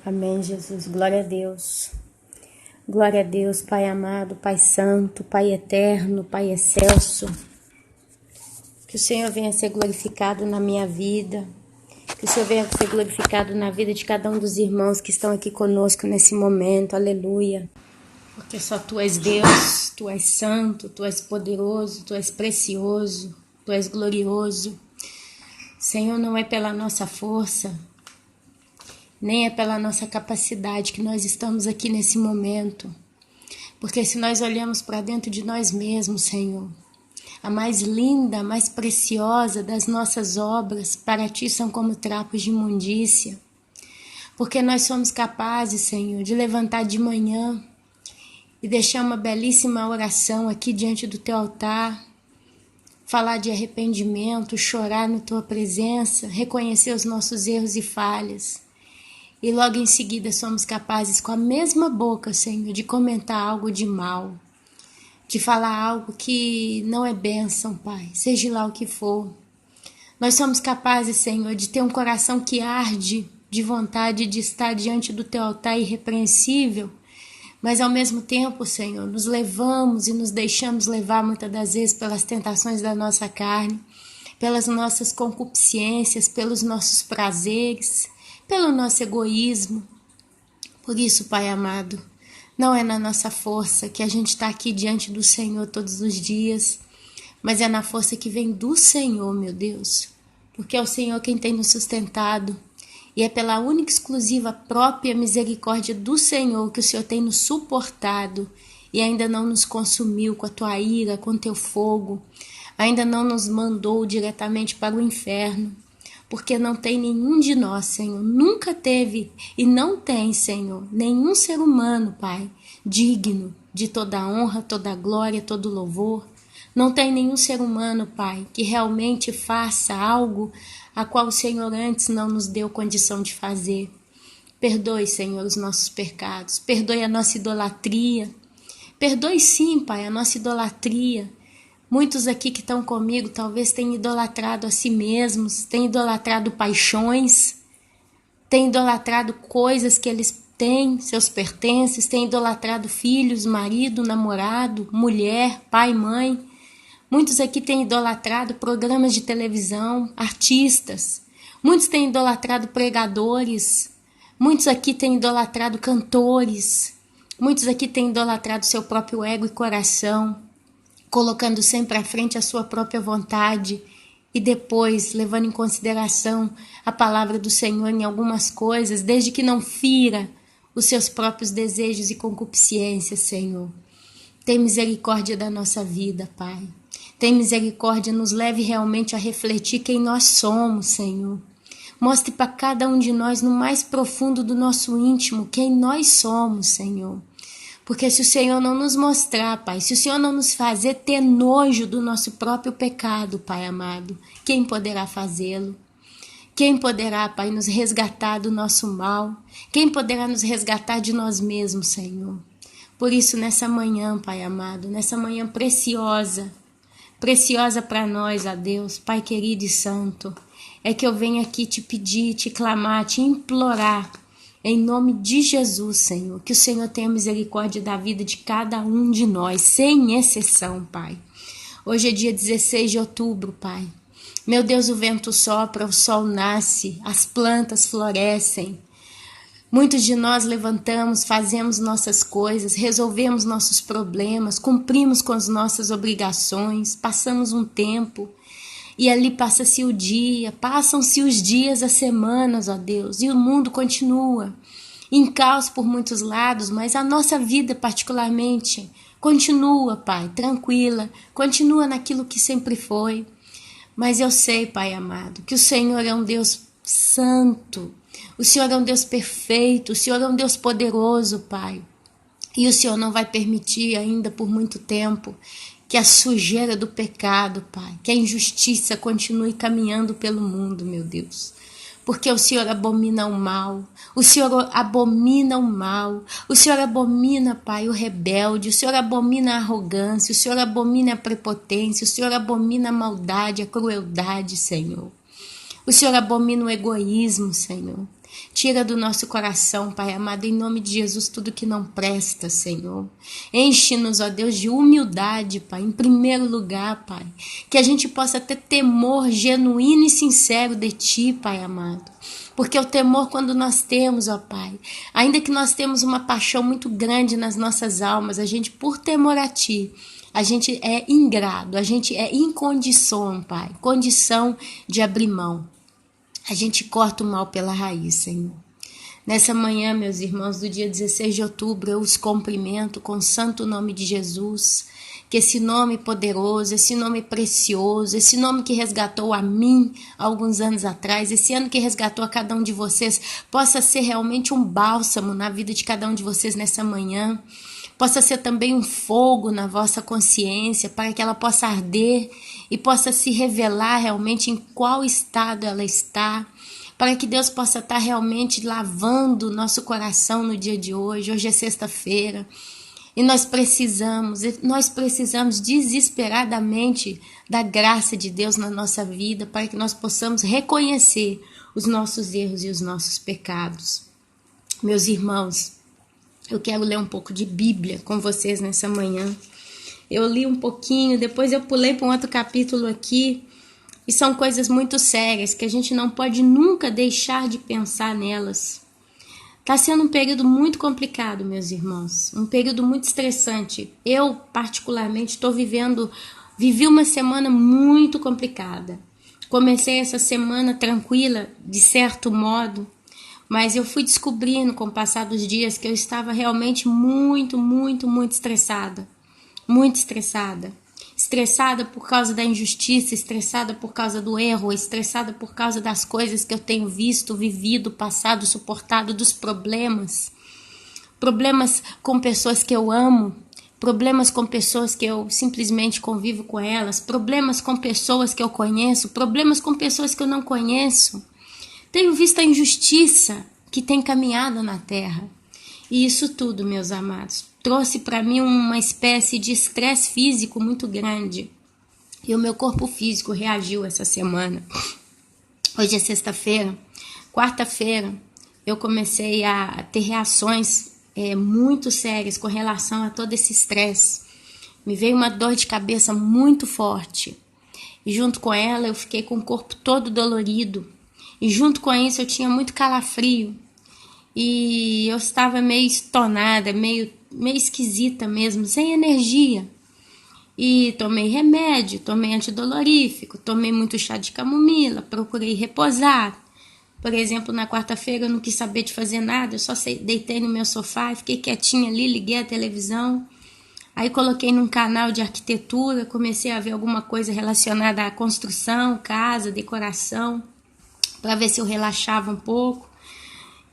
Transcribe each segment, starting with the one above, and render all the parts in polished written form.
Amém, Jesus. Glória a Deus. Glória a Deus, Pai amado, Pai santo, Pai eterno, Pai excelso. Que o Senhor venha ser glorificado na minha vida. Que o Senhor venha ser glorificado na vida de cada um dos irmãos que estão aqui conosco nesse momento. Aleluia. Porque só Tu és Deus, Tu és santo, Tu és poderoso, Tu és precioso, Tu és glorioso. Senhor, não é pela nossa força, nem é pela nossa capacidade que nós estamos aqui nesse momento. Porque se nós olhamos para dentro de nós mesmos, Senhor, a mais linda, a mais preciosa das nossas obras, para Ti são como trapos de imundícia. Porque nós somos capazes, Senhor, de levantar de manhã e deixar uma belíssima oração aqui diante do Teu altar, falar de arrependimento, chorar na Tua presença, reconhecer os nossos erros e falhas. E logo em seguida somos capazes com a mesma boca, Senhor, de comentar algo de mal, de falar algo que não é bênção, Pai, seja lá o que for. Nós somos capazes, Senhor, de ter um coração que arde de vontade de estar diante do Teu altar irrepreensível, mas ao mesmo tempo, Senhor, nos levamos e nos deixamos levar muitas das vezes pelas tentações da nossa carne, pelas nossas concupiscências, pelos nossos prazeres, pelo nosso egoísmo. Por isso, Pai amado, não é na nossa força que a gente está aqui diante do Senhor todos os dias, mas é na força que vem do Senhor, meu Deus, porque é o Senhor quem tem nos sustentado, e é pela única, exclusiva, própria misericórdia do Senhor que o Senhor tem nos suportado e ainda não nos consumiu com a Tua ira, com o Teu fogo, ainda não nos mandou diretamente para o inferno, porque não tem nenhum de nós, Senhor, nunca teve e não tem, Senhor, nenhum ser humano, Pai, digno de toda a honra, toda a glória, todo o louvor. Não tem nenhum ser humano, Pai, que realmente faça algo a qual o Senhor antes não nos deu condição de fazer. Perdoe, Senhor, os nossos pecados, perdoe a nossa idolatria, perdoe sim, Pai, a nossa idolatria. Muitos aqui que estão comigo talvez tenham idolatrado a si mesmos, tenham idolatrado paixões, tenham idolatrado coisas que eles têm, seus pertences, tenham idolatrado filhos, marido, namorado, mulher, pai, mãe. Muitos aqui têm idolatrado programas de televisão, artistas. Muitos têm idolatrado pregadores. Muitos aqui têm idolatrado cantores. Muitos aqui têm idolatrado seu próprio ego e coração, colocando sempre à frente a sua própria vontade e depois levando em consideração a palavra do Senhor em algumas coisas, desde que não fira os seus próprios desejos e concupiscências, Senhor. Tem misericórdia da nossa vida, Pai. Tem misericórdia, nos leve realmente a refletir quem nós somos, Senhor. Mostre para cada um de nós, no mais profundo do nosso íntimo, quem nós somos, Senhor. Porque se o Senhor não nos mostrar, Pai, se o Senhor não nos fazer ter nojo do nosso próprio pecado, Pai amado, quem poderá fazê-lo? Quem poderá, Pai, nos resgatar do nosso mal? Quem poderá nos resgatar de nós mesmos, Senhor? Por isso, nessa manhã, Pai amado, nessa manhã preciosa para nós, ó Deus, Pai querido e santo, é que eu venho aqui te pedir, te clamar, te implorar, em nome de Jesus, Senhor, que o Senhor tenha misericórdia da vida de cada um de nós, sem exceção, Pai. Hoje é dia 16 de outubro, Pai. Meu Deus, o vento sopra, o sol nasce, as plantas florescem. Muitos de nós levantamos, fazemos nossas coisas, resolvemos nossos problemas, cumprimos com as nossas obrigações, passamos um tempo e ali passa-se o dia, passam-se os dias, as semanas, ó Deus, e o mundo continua em caos por muitos lados, mas a nossa vida particularmente continua, Pai, tranquila, continua naquilo que sempre foi. Mas eu sei, Pai amado, que o Senhor é um Deus santo, o Senhor é um Deus perfeito, o Senhor é um Deus poderoso, Pai. E o Senhor não vai permitir ainda por muito tempo que a sujeira do pecado, Pai, que a injustiça continue caminhando pelo mundo, meu Deus. Porque o Senhor abomina o mal, o Senhor abomina o mal, o Senhor abomina, Pai, o rebelde, o Senhor abomina a arrogância, o Senhor abomina a prepotência, o Senhor abomina a maldade, a crueldade, Senhor. O Senhor abomina o egoísmo, Senhor. Tira do nosso coração, Pai amado, em nome de Jesus, tudo que não presta, Senhor. Enche-nos, ó Deus, de humildade, Pai, em primeiro lugar, Pai. Que a gente possa ter temor genuíno e sincero de Ti, Pai amado. Porque o temor, quando nós temos, ó Pai, ainda que nós temos uma paixão muito grande nas nossas almas, a gente, por temor a Ti, a gente é ingrato, a gente é incondição, Pai, condição de abrir mão. A gente corta o mal pela raiz, Senhor. Nessa manhã, meus irmãos, do dia 16 de outubro, eu os cumprimento com o santo nome de Jesus. Que esse nome poderoso, esse nome precioso, esse nome que resgatou a mim há alguns anos atrás, esse ano que resgatou a cada um de vocês, possa ser realmente um bálsamo na vida de cada um de vocês nessa manhã. Possa ser também um fogo na vossa consciência, para que ela possa arder e possa se revelar realmente em qual estado ela está, para que Deus possa estar realmente lavando o nosso coração no dia de hoje. Hoje é sexta-feira e nós precisamos desesperadamente da graça de Deus na nossa vida, para que nós possamos reconhecer os nossos erros e os nossos pecados. Meus irmãos, eu quero ler um pouco de Bíblia com vocês nessa manhã. Eu li um pouquinho, depois eu pulei para um outro capítulo aqui, e são coisas muito sérias que a gente não pode nunca deixar de pensar nelas. Está sendo um período muito complicado, meus irmãos, um período muito estressante. Eu, particularmente, vivi uma semana muito complicada. Comecei essa semana tranquila, de certo modo, mas eu fui descobrindo com o passar dos dias que eu estava realmente muito estressada. Muito estressada. Estressada por causa da injustiça, estressada por causa do erro, estressada por causa das coisas que eu tenho visto, vivido, passado, suportado, dos problemas. Problemas com pessoas que eu amo, problemas com pessoas que eu simplesmente convivo com elas, problemas com pessoas que eu conheço, problemas com pessoas que eu não conheço. Tenho visto a injustiça que tem caminhado na terra. E isso tudo, meus amados, trouxe para mim uma espécie de estresse físico muito grande. E o meu corpo físico reagiu essa semana. Hoje é sexta-feira. Quarta-feira eu comecei a ter reações muito sérias com relação a todo esse estresse. Me veio uma dor de cabeça muito forte. E junto com ela eu fiquei com o corpo todo dolorido. E junto com isso eu tinha muito calafrio. E eu estava meio estonada, meio esquisita mesmo, sem energia. E tomei remédio, tomei antidolorífico, tomei muito chá de camomila, procurei reposar. Por exemplo, na quarta-feira eu não quis saber de fazer nada, eu só deitei no meu sofá, fiquei quietinha ali, liguei a televisão. Aí coloquei num canal de arquitetura, comecei a ver alguma coisa relacionada à construção, casa, decoração, para ver se eu relaxava um pouco.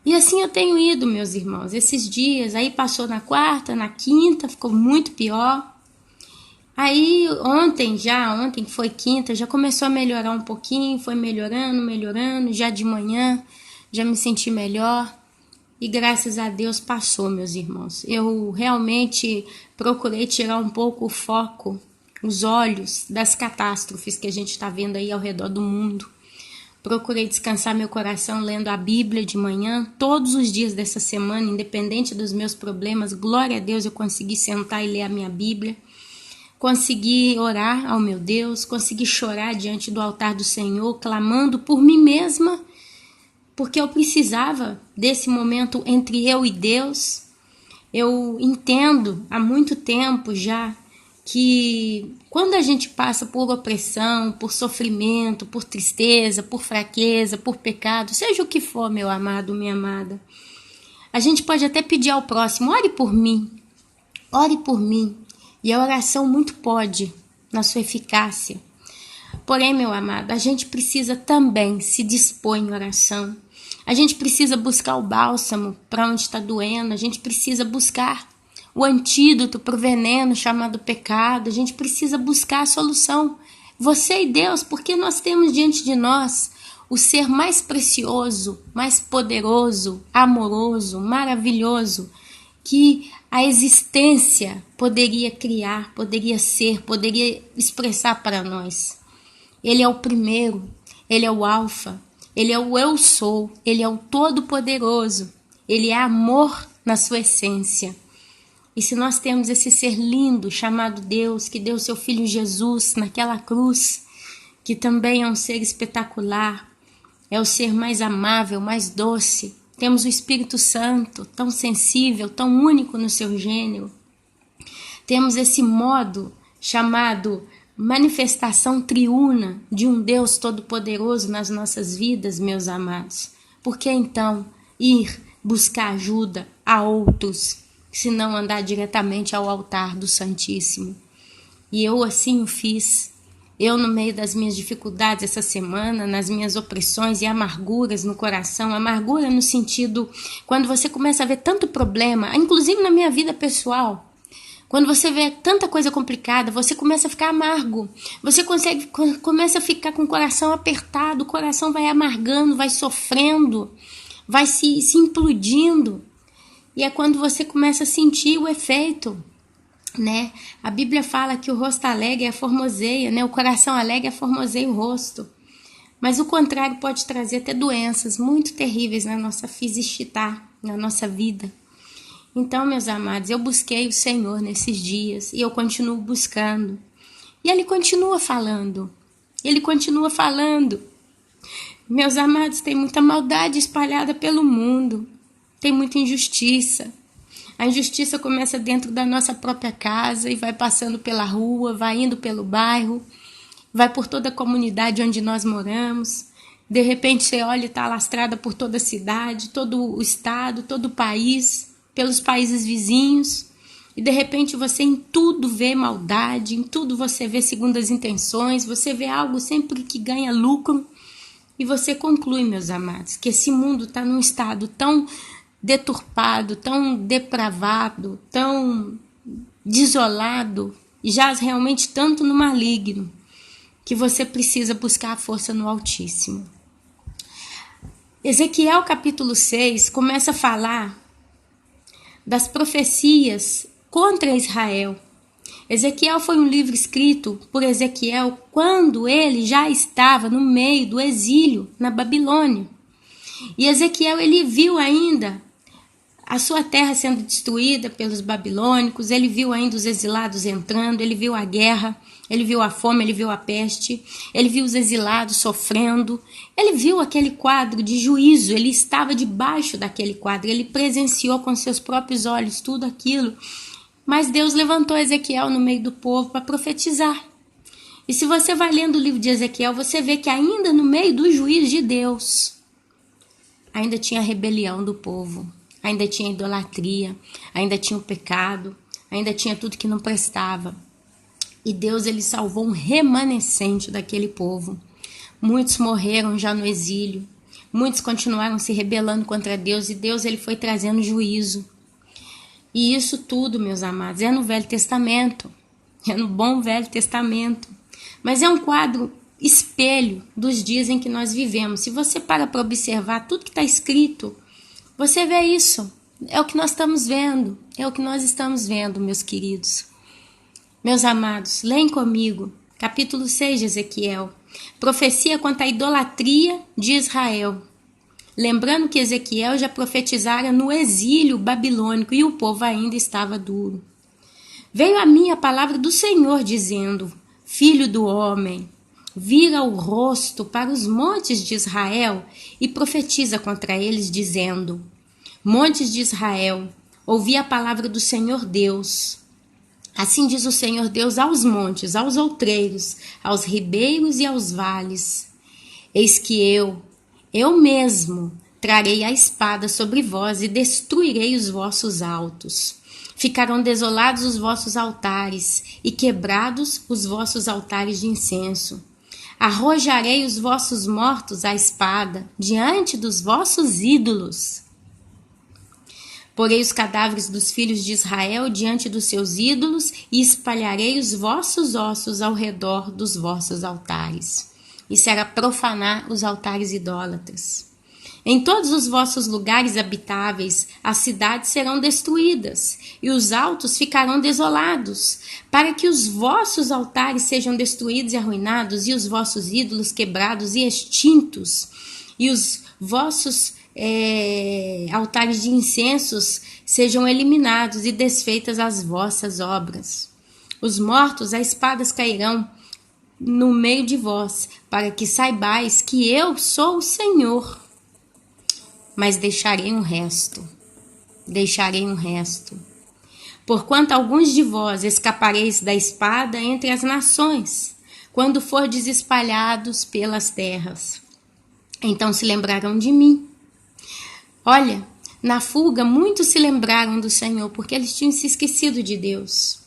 E assim eu tenho ido, meus irmãos, esses dias. Aí passou na quarta, na quinta, ficou muito pior. Aí ontem que foi quinta, já começou a melhorar um pouquinho, foi melhorando, já de manhã já me senti melhor. E graças a Deus passou, meus irmãos. Eu realmente procurei tirar um pouco o foco, os olhos das catástrofes que a gente está vendo aí ao redor do mundo. Procurei descansar meu coração lendo a Bíblia de manhã, todos os dias dessa semana, independente dos meus problemas. Glória a Deus, eu consegui sentar e ler a minha Bíblia. Consegui orar ao meu Deus, consegui chorar diante do altar do Senhor, clamando por mim mesma, porque eu precisava desse momento entre eu e Deus. Eu entendo há muito tempo já que quando a gente passa por opressão, por sofrimento, por tristeza, por fraqueza, por pecado, seja o que for, meu amado, minha amada, a gente pode até pedir ao próximo, ore por mim, e a oração muito pode na sua eficácia. Porém, meu amado, a gente precisa também se dispor em oração, a gente precisa buscar o bálsamo para onde está doendo, a gente precisa buscar o antídoto para o veneno chamado pecado, a gente precisa buscar a solução. Você e Deus, porque nós temos diante de nós o ser mais precioso, mais poderoso, amoroso, maravilhoso, que a existência poderia criar, poderia ser, poderia expressar para nós. Ele é o primeiro, ele é o alfa, Ele é o eu sou, ele é o todo-poderoso, ele é amor na sua essência. E se nós temos esse ser lindo chamado Deus, que deu seu Filho Jesus naquela cruz, que também é um ser espetacular, é o ser mais amável, mais doce. Temos o Espírito Santo, tão sensível, tão único no seu gênero. Temos esse modo chamado manifestação triuna de um Deus todo-poderoso nas nossas vidas, meus amados. Por que então ir buscar ajuda a outros, se não andar diretamente ao altar do Santíssimo? E eu assim o fiz. Eu, no meio das minhas dificuldades essa semana, nas minhas opressões e amarguras no coração, amargura no sentido, quando você começa a ver tanto problema, inclusive na minha vida pessoal, quando você vê tanta coisa complicada, você começa a ficar amargo, você começa a ficar com o coração apertado, o coração vai amargando, vai sofrendo, vai se implodindo, e é quando você começa a sentir o efeito, né? A Bíblia fala que o rosto alegre aformoseia, né? O coração alegre aformoseia o rosto. Mas o contrário pode trazer até doenças muito terríveis na nossa fisicidade, na nossa vida. Então, meus amados, eu busquei o Senhor nesses dias e eu continuo buscando. E Ele continua falando. Ele continua falando. Meus amados, tem muita maldade espalhada pelo mundo. Tem muita injustiça. A injustiça começa dentro da nossa própria casa e vai passando pela rua, vai indo pelo bairro, vai por toda a comunidade onde nós moramos. De repente você olha e está alastrada por toda a cidade, todo o estado, todo o país, pelos países vizinhos. E de repente você em tudo vê maldade, em tudo você vê segundas intenções, você vê algo sempre que ganha lucro. E você conclui, meus amados, que esse mundo está num estado tão deturpado, tão depravado, tão desolado, e já realmente tanto no maligno, que você precisa buscar a força no Altíssimo. Ezequiel capítulo 6 começa a falar das profecias contra Israel. Ezequiel foi um livro escrito por Ezequiel quando ele já estava no meio do exílio na Babilônia. E Ezequiel ele viu ainda a sua terra sendo destruída pelos babilônicos, ele viu ainda os exilados entrando, ele viu a guerra, ele viu a fome, ele viu a peste, ele viu os exilados sofrendo, ele viu aquele quadro de juízo, ele estava debaixo daquele quadro, ele presenciou com seus próprios olhos tudo aquilo, mas Deus levantou Ezequiel no meio do povo para profetizar. E se você vai lendo o livro de Ezequiel, você vê que ainda no meio do juízo de Deus, ainda tinha a rebelião do povo. Ainda tinha idolatria, ainda tinha o pecado, ainda tinha tudo que não prestava. E Deus ele salvou um remanescente daquele povo. Muitos morreram já no exílio, muitos continuaram se rebelando contra Deus e Deus ele foi trazendo juízo. E isso tudo, meus amados, é no Velho Testamento, é no bom Velho Testamento. Mas é um quadro espelho dos dias em que nós vivemos. Se você para observar tudo que está escrito, você vê isso, é o que nós estamos vendo, é o que nós estamos vendo, meus queridos. Meus amados, leem comigo, capítulo 6 de Ezequiel, profecia quanto à idolatria de Israel. Lembrando que Ezequiel já profetizara no exílio babilônico e o povo ainda estava duro. Veio a mim a palavra do Senhor dizendo, filho do homem, vira o rosto para os montes de Israel e profetiza contra eles, dizendo, montes de Israel, ouvi a palavra do Senhor Deus. Assim diz o Senhor Deus aos montes, aos outreiros, aos ribeiros e aos vales. Eis que eu mesmo, trarei a espada sobre vós e destruirei os vossos altos. Ficarão desolados os vossos altares e quebrados os vossos altares de incenso. Arrojarei os vossos mortos à espada diante dos vossos ídolos. Porei os cadáveres dos filhos de Israel diante dos seus ídolos e espalharei os vossos ossos ao redor dos vossos altares. Isso era profanar os altares idólatras. Em todos os vossos lugares habitáveis, as cidades serão destruídas, e os altos ficarão desolados, para que os vossos altares sejam destruídos e arruinados, e os vossos ídolos quebrados e extintos. e os vossos altares de incensos sejam eliminados e desfeitas as vossas obras. Os mortos a espadas cairão no meio de vós, para que saibais que eu sou o Senhor. Mas deixarei um resto. Porquanto alguns de vós escapareis da espada entre as nações, quando fordes espalhados pelas terras. Então se lembrarão de mim. Olha, na fuga muitos se lembraram do Senhor, porque eles tinham se esquecido de Deus.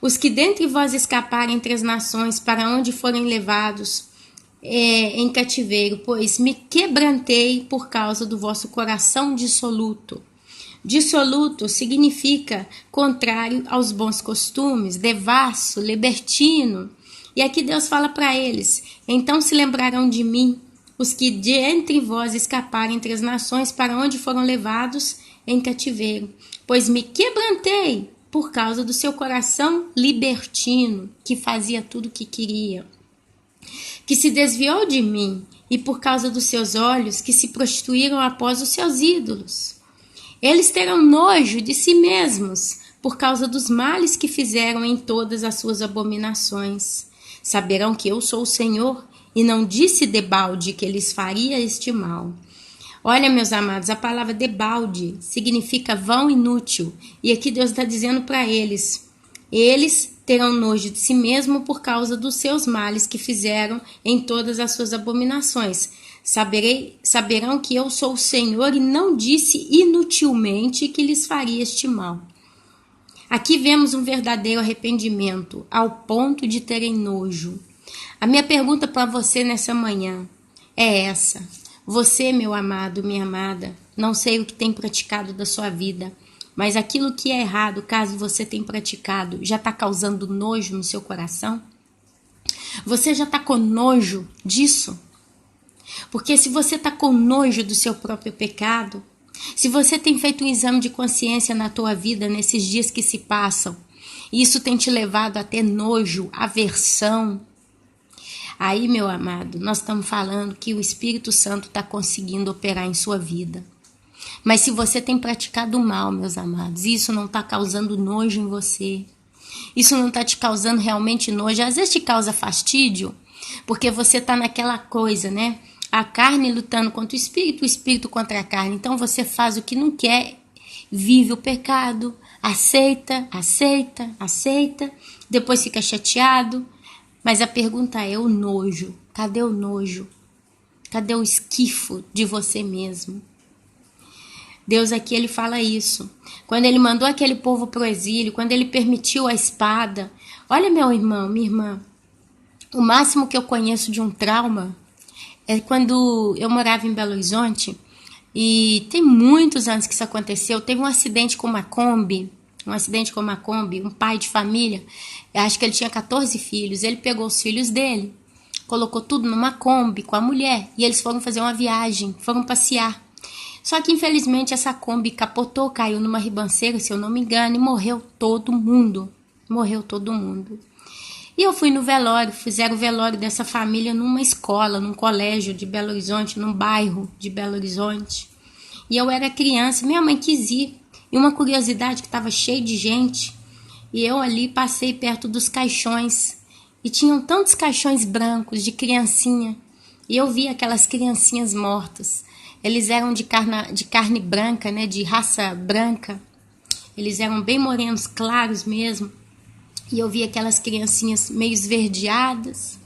Os que dentre vós escaparem entre as nações, para onde forem levados em cativeiro, pois me quebrantei por causa do vosso coração dissoluto. Dissoluto significa contrário aos bons costumes, devasso, libertino. E aqui Deus fala para eles: então se lembrarão de mim os que de entre vós escaparem entre as nações, para onde foram levados em cativeiro, pois me quebrantei por causa do seu coração libertino, que fazia tudo o que queria, que se desviou de mim, e por causa dos seus olhos, que se prostituíram após os seus ídolos. Eles terão nojo de si mesmos, por causa dos males que fizeram em todas as suas abominações. Saberão que eu sou o Senhor, e não disse debalde que lhes faria este mal. Olha, meus amados, a palavra debalde significa vão inútil. E aqui Deus está dizendo para eles terão nojo de si mesmo por causa dos seus males que fizeram em todas as suas abominações. Saberão que eu sou o Senhor e não disse inutilmente que lhes faria este mal. Aqui vemos um verdadeiro arrependimento, ao ponto de terem nojo. A minha pergunta para você nessa manhã é essa. Você, meu amado, minha amada, não sei o que tem praticado da sua vida, mas aquilo que é errado, caso você tenha praticado, já está causando nojo no seu coração? Você já está com nojo disso? Porque se você está com nojo do seu próprio pecado, se você tem feito um exame de consciência na tua vida nesses dias que se passam, e isso tem te levado a ter nojo, aversão, aí, meu amado, nós estamos falando que o Espírito Santo está conseguindo operar em sua vida. Mas se você tem praticado mal, meus amados, isso não está causando nojo em você, isso não está te causando realmente nojo, às vezes te causa fastídio, porque você está naquela coisa, né? A carne lutando contra o espírito contra a carne. Então você faz o que não quer, vive o pecado, aceita, depois fica chateado. Mas a pergunta é o nojo. Cadê o nojo? Cadê o esquifo de você mesmo? Deus aqui, ele fala isso. Quando ele mandou aquele povo para o exílio, quando ele permitiu a espada. Olha, meu irmão, minha irmã, o máximo que eu conheço de um trauma é quando eu morava em Belo Horizonte, e tem muitos anos que isso aconteceu. Teve um acidente com uma Kombi, um pai de família, eu acho que ele tinha 14 filhos, ele pegou os filhos dele, colocou tudo numa Kombi com a mulher, e eles foram fazer uma viagem, foram passear. Só que infelizmente essa Kombi capotou, caiu numa ribanceira, se eu não me engano, e morreu todo mundo. E eu fui no velório, fizeram o velório dessa família numa escola, num colégio de Belo Horizonte, num bairro de Belo Horizonte. E eu era criança, minha mãe quis ir. E uma curiosidade que estava cheio de gente. E eu ali passei perto dos caixões. E tinham tantos caixões brancos de criancinha. E eu vi aquelas criancinhas mortas. Eles eram de carne branca, né, de raça branca. Eles eram bem morenos, claros mesmo. E eu vi aquelas criancinhas meio esverdeadas.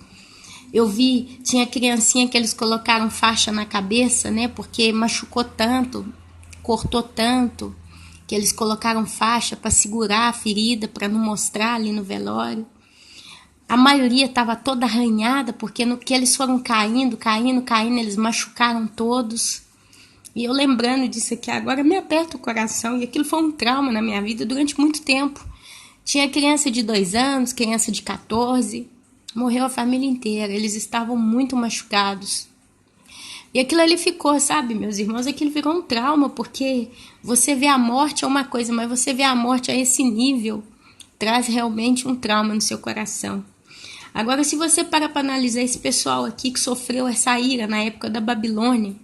Eu vi, tinha criancinha que eles colocaram faixa na cabeça, né? Porque machucou tanto, cortou tanto, que eles colocaram faixa para segurar a ferida, para não mostrar ali no velório. A maioria estava toda arranhada, porque no que eles foram caindo, eles machucaram todos. E eu lembrando disso aqui agora, me aperta o coração. E aquilo foi um trauma na minha vida durante muito tempo. Tinha criança de 2 anos, criança de 14, morreu a família inteira, eles estavam muito machucados. E aquilo ali ficou, sabe, meus irmãos, aquilo virou um trauma, porque você vê a morte é uma coisa, mas você vê a morte a esse nível, traz realmente um trauma no seu coração. Agora, se você para analisar esse pessoal aqui que sofreu essa ira na época da Babilônia,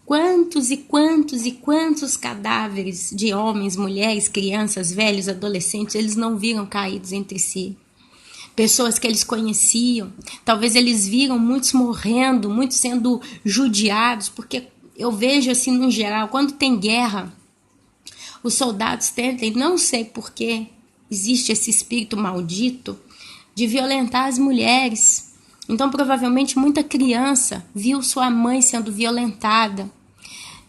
quantos e quantos e quantos cadáveres de homens, mulheres, crianças, velhos, adolescentes, eles não viram caídos entre si. Pessoas que eles conheciam, talvez eles viram muitos morrendo, muitos sendo judiados, porque eu vejo assim no geral, quando tem guerra, os soldados tentam, e não sei porquê, existe esse espírito maldito de violentar as mulheres. Então provavelmente muita criança viu sua mãe sendo violentada.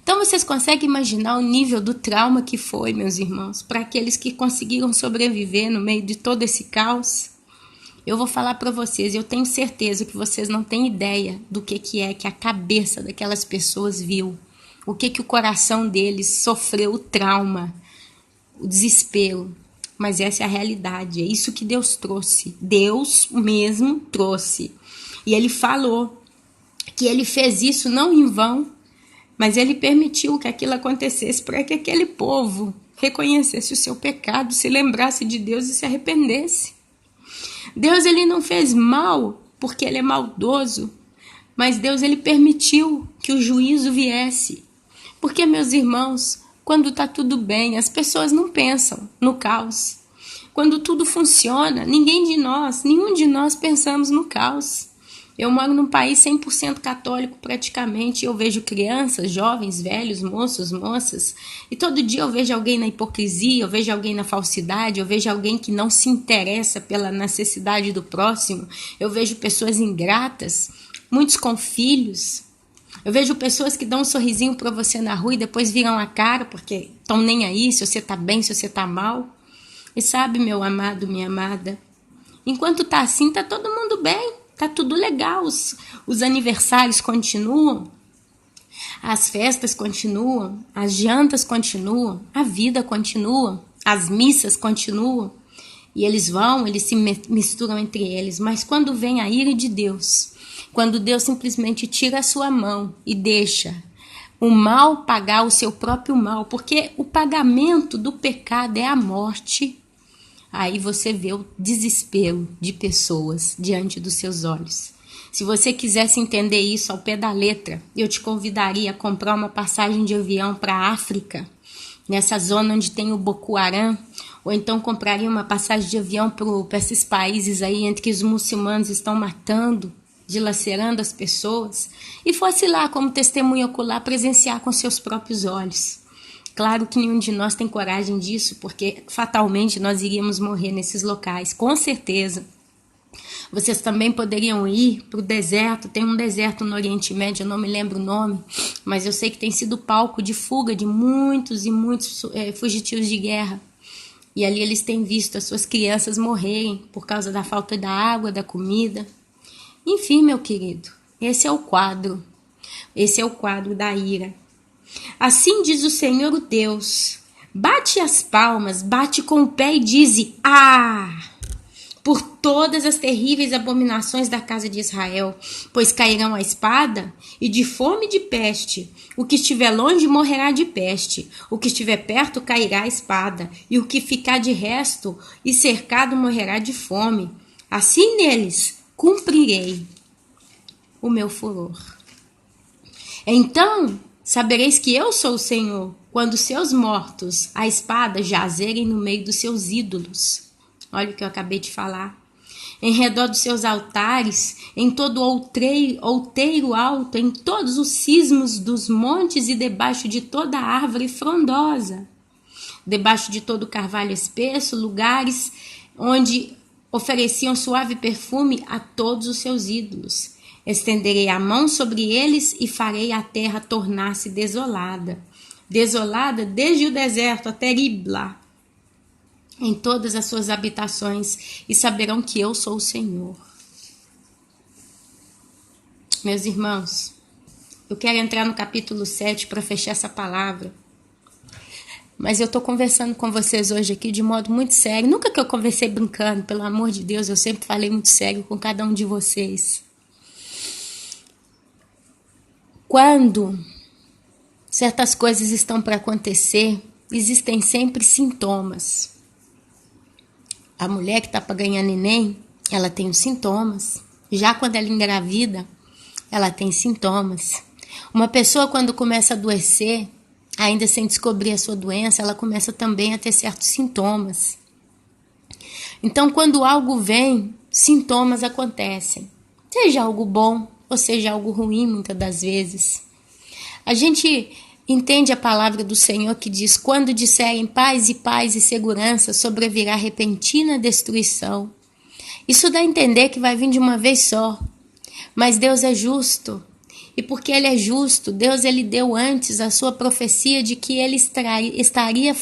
Então vocês conseguem imaginar o nível do trauma que foi, meus irmãos, para aqueles que conseguiram sobreviver no meio de todo esse caos? Eu vou falar para vocês, eu tenho certeza que vocês não têm ideia do que é que a cabeça daquelas pessoas viu. O que o coração deles sofreu, o trauma, o desespero. Mas essa é a realidade, é isso que Deus trouxe. Deus mesmo trouxe. E Ele falou que Ele fez isso não em vão, mas Ele permitiu que aquilo acontecesse para que aquele povo reconhecesse o seu pecado, se lembrasse de Deus e se arrependesse. Deus, Ele não fez mal porque Ele é maldoso, mas Deus, Ele permitiu que o juízo viesse. Porque, meus irmãos, quando está tudo bem, as pessoas não pensam no caos. Quando tudo funciona, nenhum de nós pensamos no caos. Eu moro num país 100% católico praticamente, eu vejo crianças, jovens, velhos, moços, moças, e todo dia eu vejo alguém na hipocrisia, eu vejo alguém na falsidade, eu vejo alguém que não se interessa pela necessidade do próximo, eu vejo pessoas ingratas, muitos com filhos, eu vejo pessoas que dão um sorrisinho para você na rua e depois viram a cara porque estão nem aí se você está bem, se você está mal. E sabe, meu amado, minha amada, enquanto tá assim, tá todo mundo bem. Tá tudo legal, os aniversários continuam, as festas continuam, as jantas continuam, a vida continua, as missas continuam, e eles se misturam entre eles. Mas quando vem a ira de Deus, quando Deus simplesmente tira a sua mão e deixa o mal pagar o seu próprio mal, porque o pagamento do pecado é a morte, aí você vê o desespero de pessoas diante dos seus olhos. Se você quisesse entender isso ao pé da letra, eu te convidaria a comprar uma passagem de avião para a África, nessa zona onde tem o Boko Haram, ou então compraria uma passagem de avião para esses países aí entre que os muçulmanos estão matando, dilacerando as pessoas, e fosse lá como testemunha ocular presenciar com seus próprios olhos. Claro que nenhum de nós tem coragem disso, porque fatalmente nós iríamos morrer nesses locais, com certeza. Vocês também poderiam ir para o deserto, tem um deserto no Oriente Médio, eu não me lembro o nome, mas eu sei que tem sido palco de fuga de muitos e muitos fugitivos de guerra. E ali eles têm visto as suas crianças morrerem por causa da falta da água, da comida. Enfim, meu querido, esse é o quadro da ira. Assim diz o Senhor o Deus, bate as palmas, bate com o pé e dize, por todas as terríveis abominações da casa de Israel, pois cairão a espada, e de fome e de peste, o que estiver longe morrerá de peste, o que estiver perto cairá a espada, e o que ficar de resto e cercado morrerá de fome. Assim neles cumprirei o meu furor. Então sabereis que eu sou o Senhor, quando seus mortos, a espada, jazerem no meio dos seus ídolos. Olha o que eu acabei de falar. Em redor dos seus altares, em todo outeiro alto, em todos os cismos dos montes e debaixo de toda árvore frondosa. Debaixo de todo carvalho espesso, lugares onde ofereciam suave perfume a todos os seus ídolos. Estenderei a mão sobre eles e farei a terra tornar-se desolada. Desolada desde o deserto até Ribla, em todas as suas habitações, e saberão que eu sou o Senhor. Meus irmãos, eu quero entrar no capítulo 7 para fechar essa palavra. Mas eu estou conversando com vocês hoje aqui de modo muito sério. Nunca que eu conversei brincando, pelo amor de Deus, eu sempre falei muito sério com cada um de vocês. Quando certas coisas estão para acontecer, existem sempre sintomas. A mulher que está para ganhar neném, ela tem os sintomas. Já quando ela engravida, ela tem sintomas. Uma pessoa, quando começa a adoecer, ainda sem descobrir a sua doença, ela começa também a ter certos sintomas. Então, quando algo vem, sintomas acontecem. Seja algo bom ou seja algo ruim, muitas das vezes. A gente entende a palavra do Senhor que diz: quando disserem paz e segurança, sobrevirá repentina destruição. Isso dá a entender que vai vir de uma vez só. Mas Deus é justo. E porque Ele é justo, Deus ele deu antes a sua profecia de que Ele estaria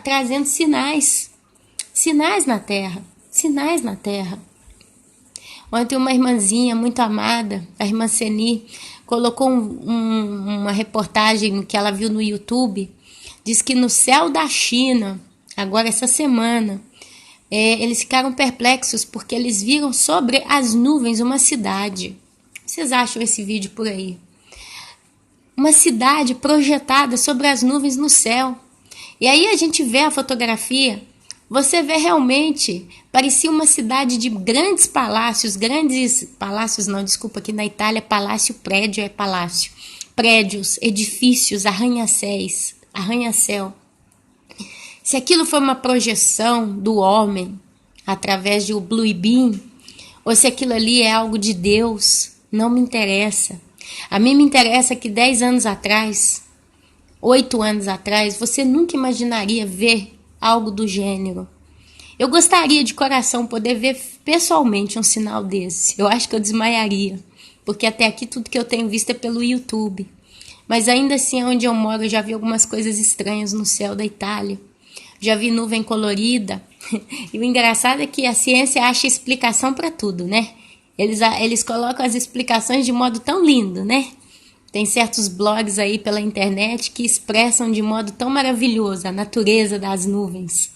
trazendo sinais. Sinais na terra. Sinais na terra. Ontem uma irmãzinha muito amada, a irmã Seni, colocou uma reportagem que ela viu no YouTube. Diz que no céu da China, agora essa semana, eles ficaram perplexos porque eles viram sobre as nuvens uma cidade. Vocês acham esse vídeo por aí? Uma cidade projetada sobre as nuvens no céu. E aí a gente vê a fotografia, você vê realmente, parecia uma cidade de grandes palácios, aqui na Itália palácio, prédio é palácio. Prédios, edifícios, arranha-céu. Se aquilo foi uma projeção do homem, através de um Blue Beam, ou se aquilo ali é algo de Deus, não me interessa. A mim me interessa que 10 anos atrás, 8 anos atrás, você nunca imaginaria ver algo do gênero. Eu gostaria de coração poder ver pessoalmente um sinal desse. Eu acho que eu desmaiaria, porque até aqui tudo que eu tenho visto é pelo YouTube. Mas ainda assim, onde eu moro, eu já vi algumas coisas estranhas no céu da Itália. Já vi nuvem colorida. E o engraçado é que a ciência acha explicação para tudo, né? Eles colocam as explicações de modo tão lindo, né? Tem certos blogs aí pela internet que expressam de modo tão maravilhoso a natureza das nuvens.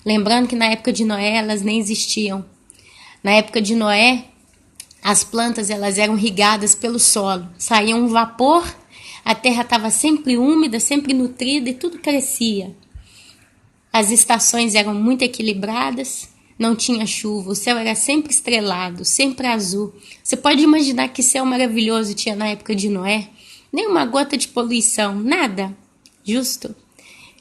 Lembrando que na época de Noé elas nem existiam. Na época de Noé, as plantas elas eram irrigadas pelo solo. Saía um vapor, a terra estava sempre úmida, sempre nutrida e tudo crescia. As estações eram muito equilibradas, não tinha chuva, o céu era sempre estrelado, sempre azul. Você pode imaginar que céu maravilhoso tinha na época de Noé? Nem uma gota de poluição, nada. Justo?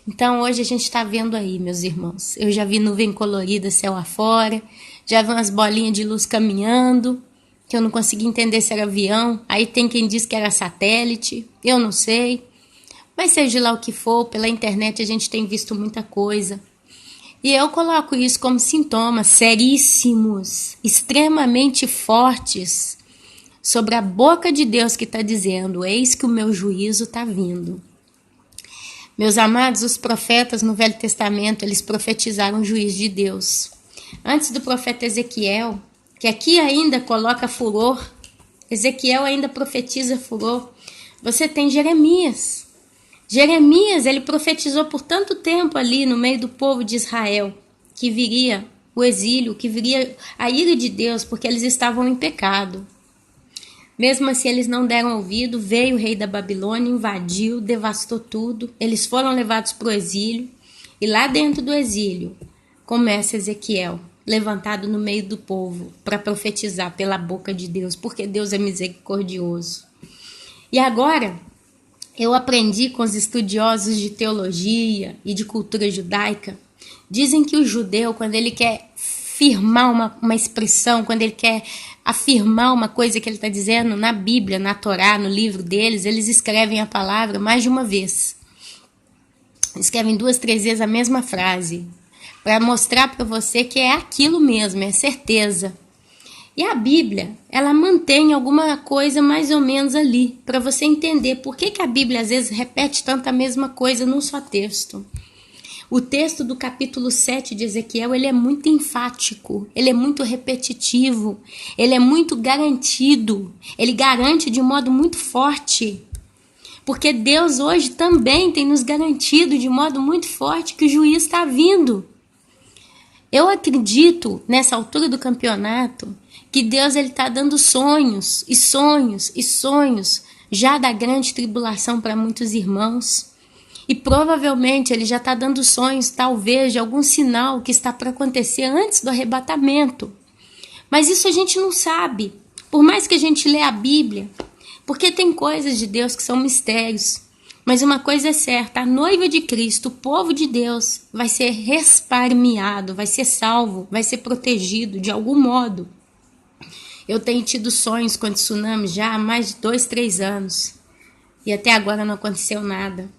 Então hoje a gente está vendo aí, meus irmãos. Eu já vi nuvem colorida céu afora, já vi umas bolinhas de luz caminhando, que eu não consegui entender se era avião. Aí tem quem diz que era satélite, eu não sei. Mas seja lá o que for, pela internet a gente tem visto muita coisa. E eu coloco isso como sintomas seríssimos, extremamente fortes, sobre a boca de Deus que está dizendo: eis que o meu juízo está vindo. Meus amados, os profetas no Velho Testamento, eles profetizaram o juízo de Deus. Antes do profeta Ezequiel, que aqui ainda coloca furor, Ezequiel ainda profetiza furor, você tem Jeremias. Jeremias, ele profetizou por tanto tempo ali no meio do povo de Israel, que viria o exílio, que viria a ira de Deus, porque eles estavam em pecado. Mesmo assim, eles não deram ouvido, veio o rei da Babilônia, invadiu, devastou tudo. Eles foram levados para o exílio, e lá dentro do exílio começa Ezequiel, levantado no meio do povo, para profetizar pela boca de Deus, porque Deus é misericordioso. E agora, eu aprendi com os estudiosos de teologia e de cultura judaica, dizem que o judeu, quando ele quer firmar uma expressão, quando ele quer afirmar uma coisa que ele está dizendo na Bíblia, na Torá, no livro deles, eles escrevem a palavra mais de uma vez. Escrevem 2, 3 vezes a mesma frase, para mostrar para você que é aquilo mesmo, é certeza. E a Bíblia, ela mantém alguma coisa mais ou menos ali, para você entender por que a Bíblia às vezes repete tanto a mesma coisa num só texto. O texto do capítulo 7 de Ezequiel, ele é muito enfático, ele é muito repetitivo, ele é muito garantido, ele garante de modo muito forte. Porque Deus hoje também tem nos garantido de modo muito forte que o juízo está vindo. Eu acredito, nessa altura do campeonato, que Deus está dando sonhos e sonhos e sonhos já da grande tribulação para muitos irmãos. E provavelmente ele já está dando sonhos, talvez, de algum sinal que está para acontecer antes do arrebatamento. Mas isso a gente não sabe, por mais que a gente lê a Bíblia, porque tem coisas de Deus que são mistérios. Mas uma coisa é certa, a noiva de Cristo, o povo de Deus, vai ser resparmeado, vai ser salvo, vai ser protegido de algum modo. Eu tenho tido sonhos com tsunami já há mais de 2, 3 anos. E até agora não aconteceu nada.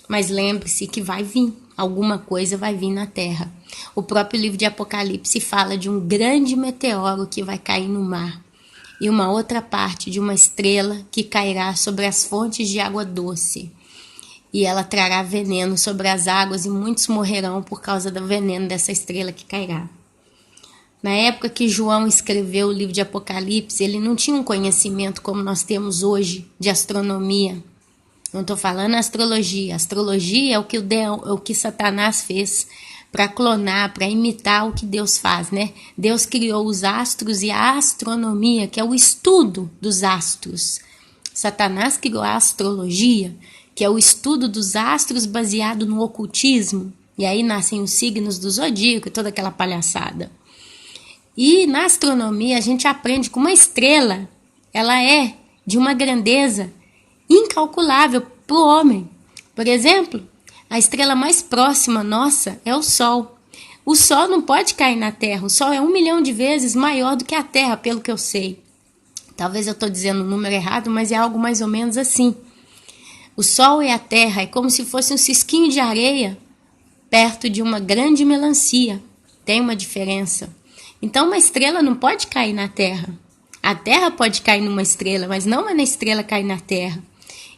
Mas lembre-se que vai vir, alguma coisa vai vir na Terra. O próprio livro de Apocalipse fala de um grande meteoro que vai cair no mar. E uma outra parte de uma estrela que cairá sobre as fontes de água doce. E ela trará veneno sobre as águas e muitos morrerão por causa do veneno dessa estrela que cairá. Na época que João escreveu o livro de Apocalipse, ele não tinha um conhecimento como nós temos hoje de astronomia. Não estou falando astrologia. Astrologia é o que Satanás fez para clonar, para imitar o que Deus faz, né? Deus criou os astros e a astronomia, que é o estudo dos astros. Satanás criou a astrologia, que é o estudo dos astros baseado no ocultismo. E aí nascem os signos do zodíaco e toda aquela palhaçada. E na astronomia a gente aprende que uma estrela, ela é de uma grandeza incalculável para o homem. Por exemplo, a estrela mais próxima nossa é o Sol. O Sol não pode cair na Terra. O Sol é 1 milhão de vezes maior do que a Terra, pelo que eu sei. Talvez eu estou dizendo o número errado, mas é algo mais ou menos assim. O Sol e a Terra é como se fosse um cisquinho de areia perto de uma grande melancia. Tem uma diferença. Então uma estrela não pode cair na Terra. A Terra pode cair numa estrela, mas não é na estrela cair na Terra.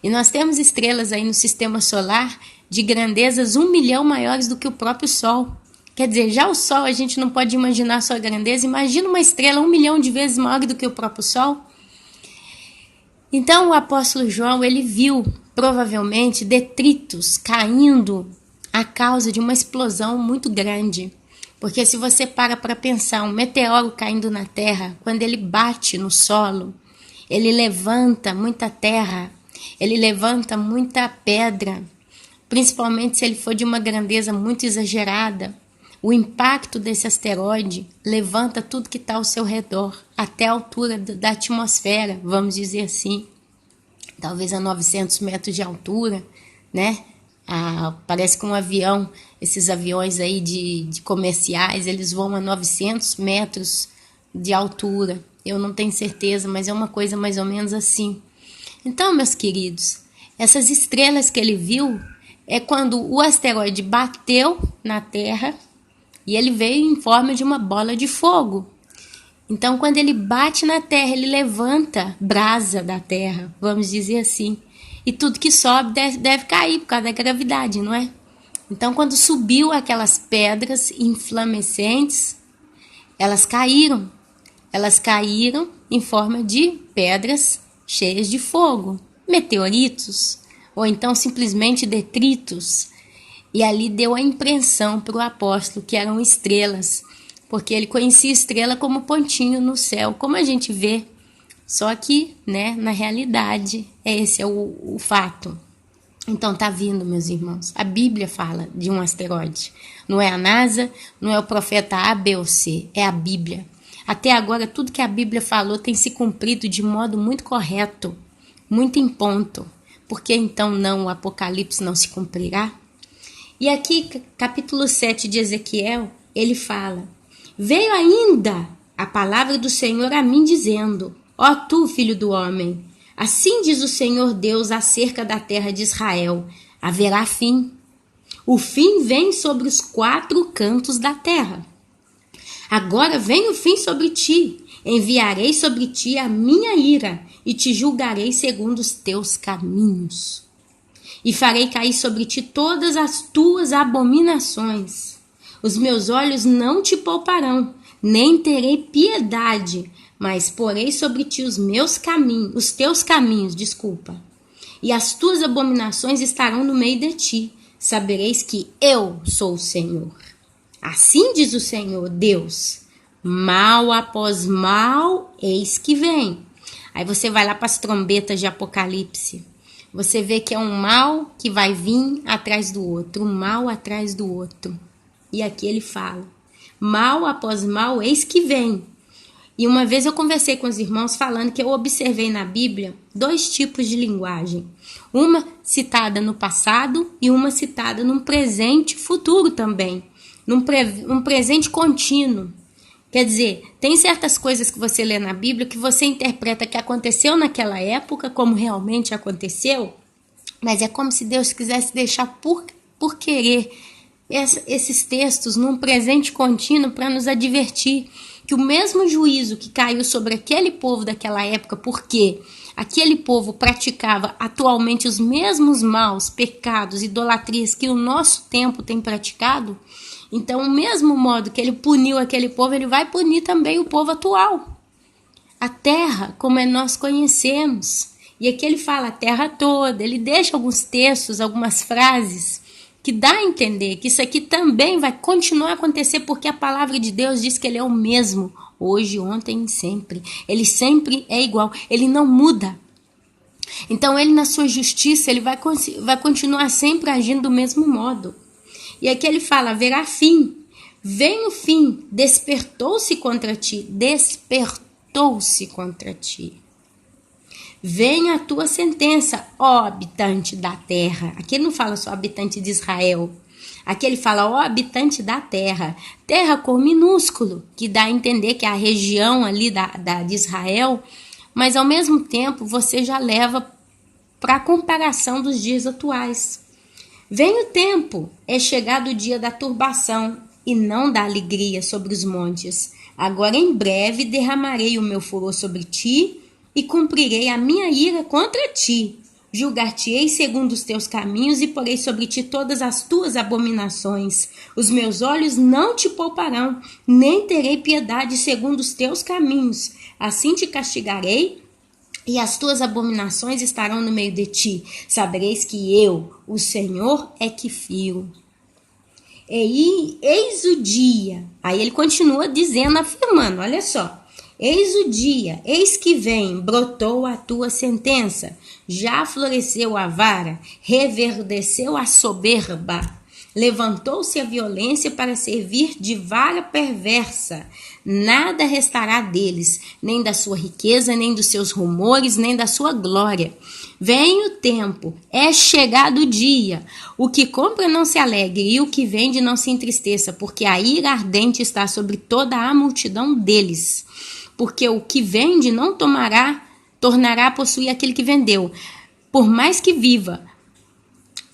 E nós temos estrelas aí no sistema solar de grandezas 1 milhão maiores do que o próprio Sol. Quer dizer, já o Sol a gente não pode imaginar a sua grandeza. Imagina uma estrela 1 milhão de vezes maior do que o próprio Sol. Então o apóstolo João, ele viu provavelmente detritos caindo a causa de uma explosão muito grande. Porque se você para pensar, um meteoro caindo na Terra, quando ele bate no solo, ele levanta muita terra, ele levanta muita pedra, principalmente se ele for de uma grandeza muito exagerada. O impacto desse asteroide levanta tudo que está ao seu redor, até a altura da atmosfera, vamos dizer assim. Talvez a 900 metros de altura, né? Parece que um avião, esses aviões aí de comerciais, eles voam a 900 metros de altura. Eu não tenho certeza, mas é uma coisa mais ou menos assim. Então, meus queridos, essas estrelas que ele viu é quando o asteroide bateu na Terra e ele veio em forma de uma bola de fogo. Então, quando ele bate na Terra, ele levanta brasa da Terra, vamos dizer assim. E tudo que sobe deve cair por causa da gravidade, não é? Então, quando subiu aquelas pedras inflamescentes, elas caíram. Elas caíram em forma de pedras cheias de fogo, meteoritos, ou então simplesmente detritos. E ali deu a impressão para o apóstolo que eram estrelas, porque ele conhecia estrela como pontinho no céu, como a gente vê. Só que, né, na realidade, esse é o fato. Então tá vindo, meus irmãos. A Bíblia fala de um asteroide. Não é a NASA, não é o profeta A, B ou C, é a Bíblia. Até agora, tudo que a Bíblia falou tem se cumprido de modo muito correto, muito em ponto. Por que então não o Apocalipse não se cumprirá? E aqui, capítulo 7 de Ezequiel, ele fala: veio ainda a palavra do Senhor a mim dizendo: ó tu, filho do homem, assim diz o Senhor Deus acerca da terra de Israel: haverá fim. O fim vem sobre os 4 cantos da terra. Agora vem o fim sobre ti. Enviarei sobre ti a minha ira e te julgarei segundo os teus caminhos. E farei cair sobre ti todas as tuas abominações. Os meus olhos não te pouparão, nem terei piedade, mas porei sobre ti os teus caminhos, e as tuas abominações estarão no meio de ti. Sabereis que eu sou o Senhor. Assim diz o Senhor Deus: mal após mal, eis que vem. Aí você vai lá para as trombetas de Apocalipse. Você vê que é um mal que vai vir atrás do outro, um mal atrás do outro. E aqui ele fala: mal após mal, eis que vem. E uma vez eu conversei com os irmãos falando que eu observei na Bíblia 2 tipos de linguagem. Uma citada no passado e uma citada num presente futuro também. Um presente contínuo. Quer dizer, tem certas coisas que você lê na Bíblia que você interpreta que aconteceu naquela época, como realmente aconteceu, mas é como se Deus quisesse deixar por querer esses textos num presente contínuo para nos advertir que o mesmo juízo que caiu sobre aquele povo daquela época, porque aquele povo praticava atualmente os mesmos maus, pecados, idolatrias que o nosso tempo tem praticado, então o mesmo modo que ele puniu aquele povo, ele vai punir também o povo atual. A terra, como nós conhecemos, e aqui ele fala a terra toda, ele deixa alguns textos, algumas frases, que dá a entender que isso aqui também vai continuar a acontecer, porque a palavra de Deus diz que ele é o mesmo, hoje, ontem e sempre. Ele sempre é igual, ele não muda. Então ele na sua justiça, ele vai continuar sempre agindo do mesmo modo. E aqui ele fala, haverá fim, vem o fim, despertou-se contra ti. Venha a tua sentença, ó habitante da terra. Aqui ele não fala só habitante de Israel. Aqui ele fala, ó habitante da terra. Terra com minúsculo, que dá a entender que é a região ali de Israel. Mas ao mesmo tempo você já leva para a comparação dos dias atuais. Vem o tempo, é chegado o dia da turbação e não da alegria sobre os montes. Agora em breve derramarei o meu furor sobre ti, e cumprirei a minha ira contra ti. Julgar-te-ei segundo os teus caminhos e porei sobre ti todas as tuas abominações. Os meus olhos não te pouparão, nem terei piedade segundo os teus caminhos. Assim te castigarei e as tuas abominações estarão no meio de ti. Sabereis que eu, o Senhor, é que firo. E eis o dia. Aí ele continua dizendo, afirmando, olha só. Eis o dia, eis que vem, brotou a tua sentença, já floresceu a vara, reverdeceu a soberba, levantou-se a violência para servir de vara perversa. Nada restará deles, nem da sua riqueza, nem dos seus rumores, nem da sua glória. Vem o tempo, é chegado o dia. O que compra não se alegre, e o que vende não se entristeça, porque a ira ardente está sobre toda a multidão deles. Porque o que vende não tornará a possuir aquele que vendeu, por mais que viva,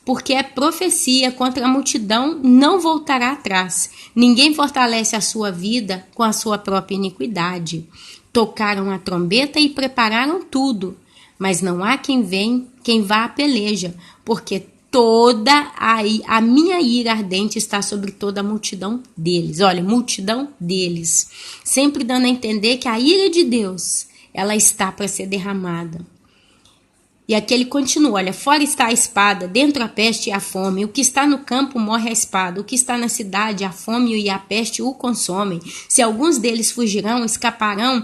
porque é profecia contra a multidão, não voltará atrás. Ninguém fortalece a sua vida com a sua própria iniquidade. Tocaram a trombeta e prepararam tudo, mas não há quem vá à peleja, porque toda a minha ira ardente está sobre toda a multidão deles. Olha, multidão deles. Sempre dando a entender que a ira de Deus, ela está para ser derramada. E aqui ele continua, olha, fora está a espada, dentro a peste e a fome. O que está no campo morre a espada, o que está na cidade, a fome e a peste o consomem. Se alguns deles fugirão, escaparem,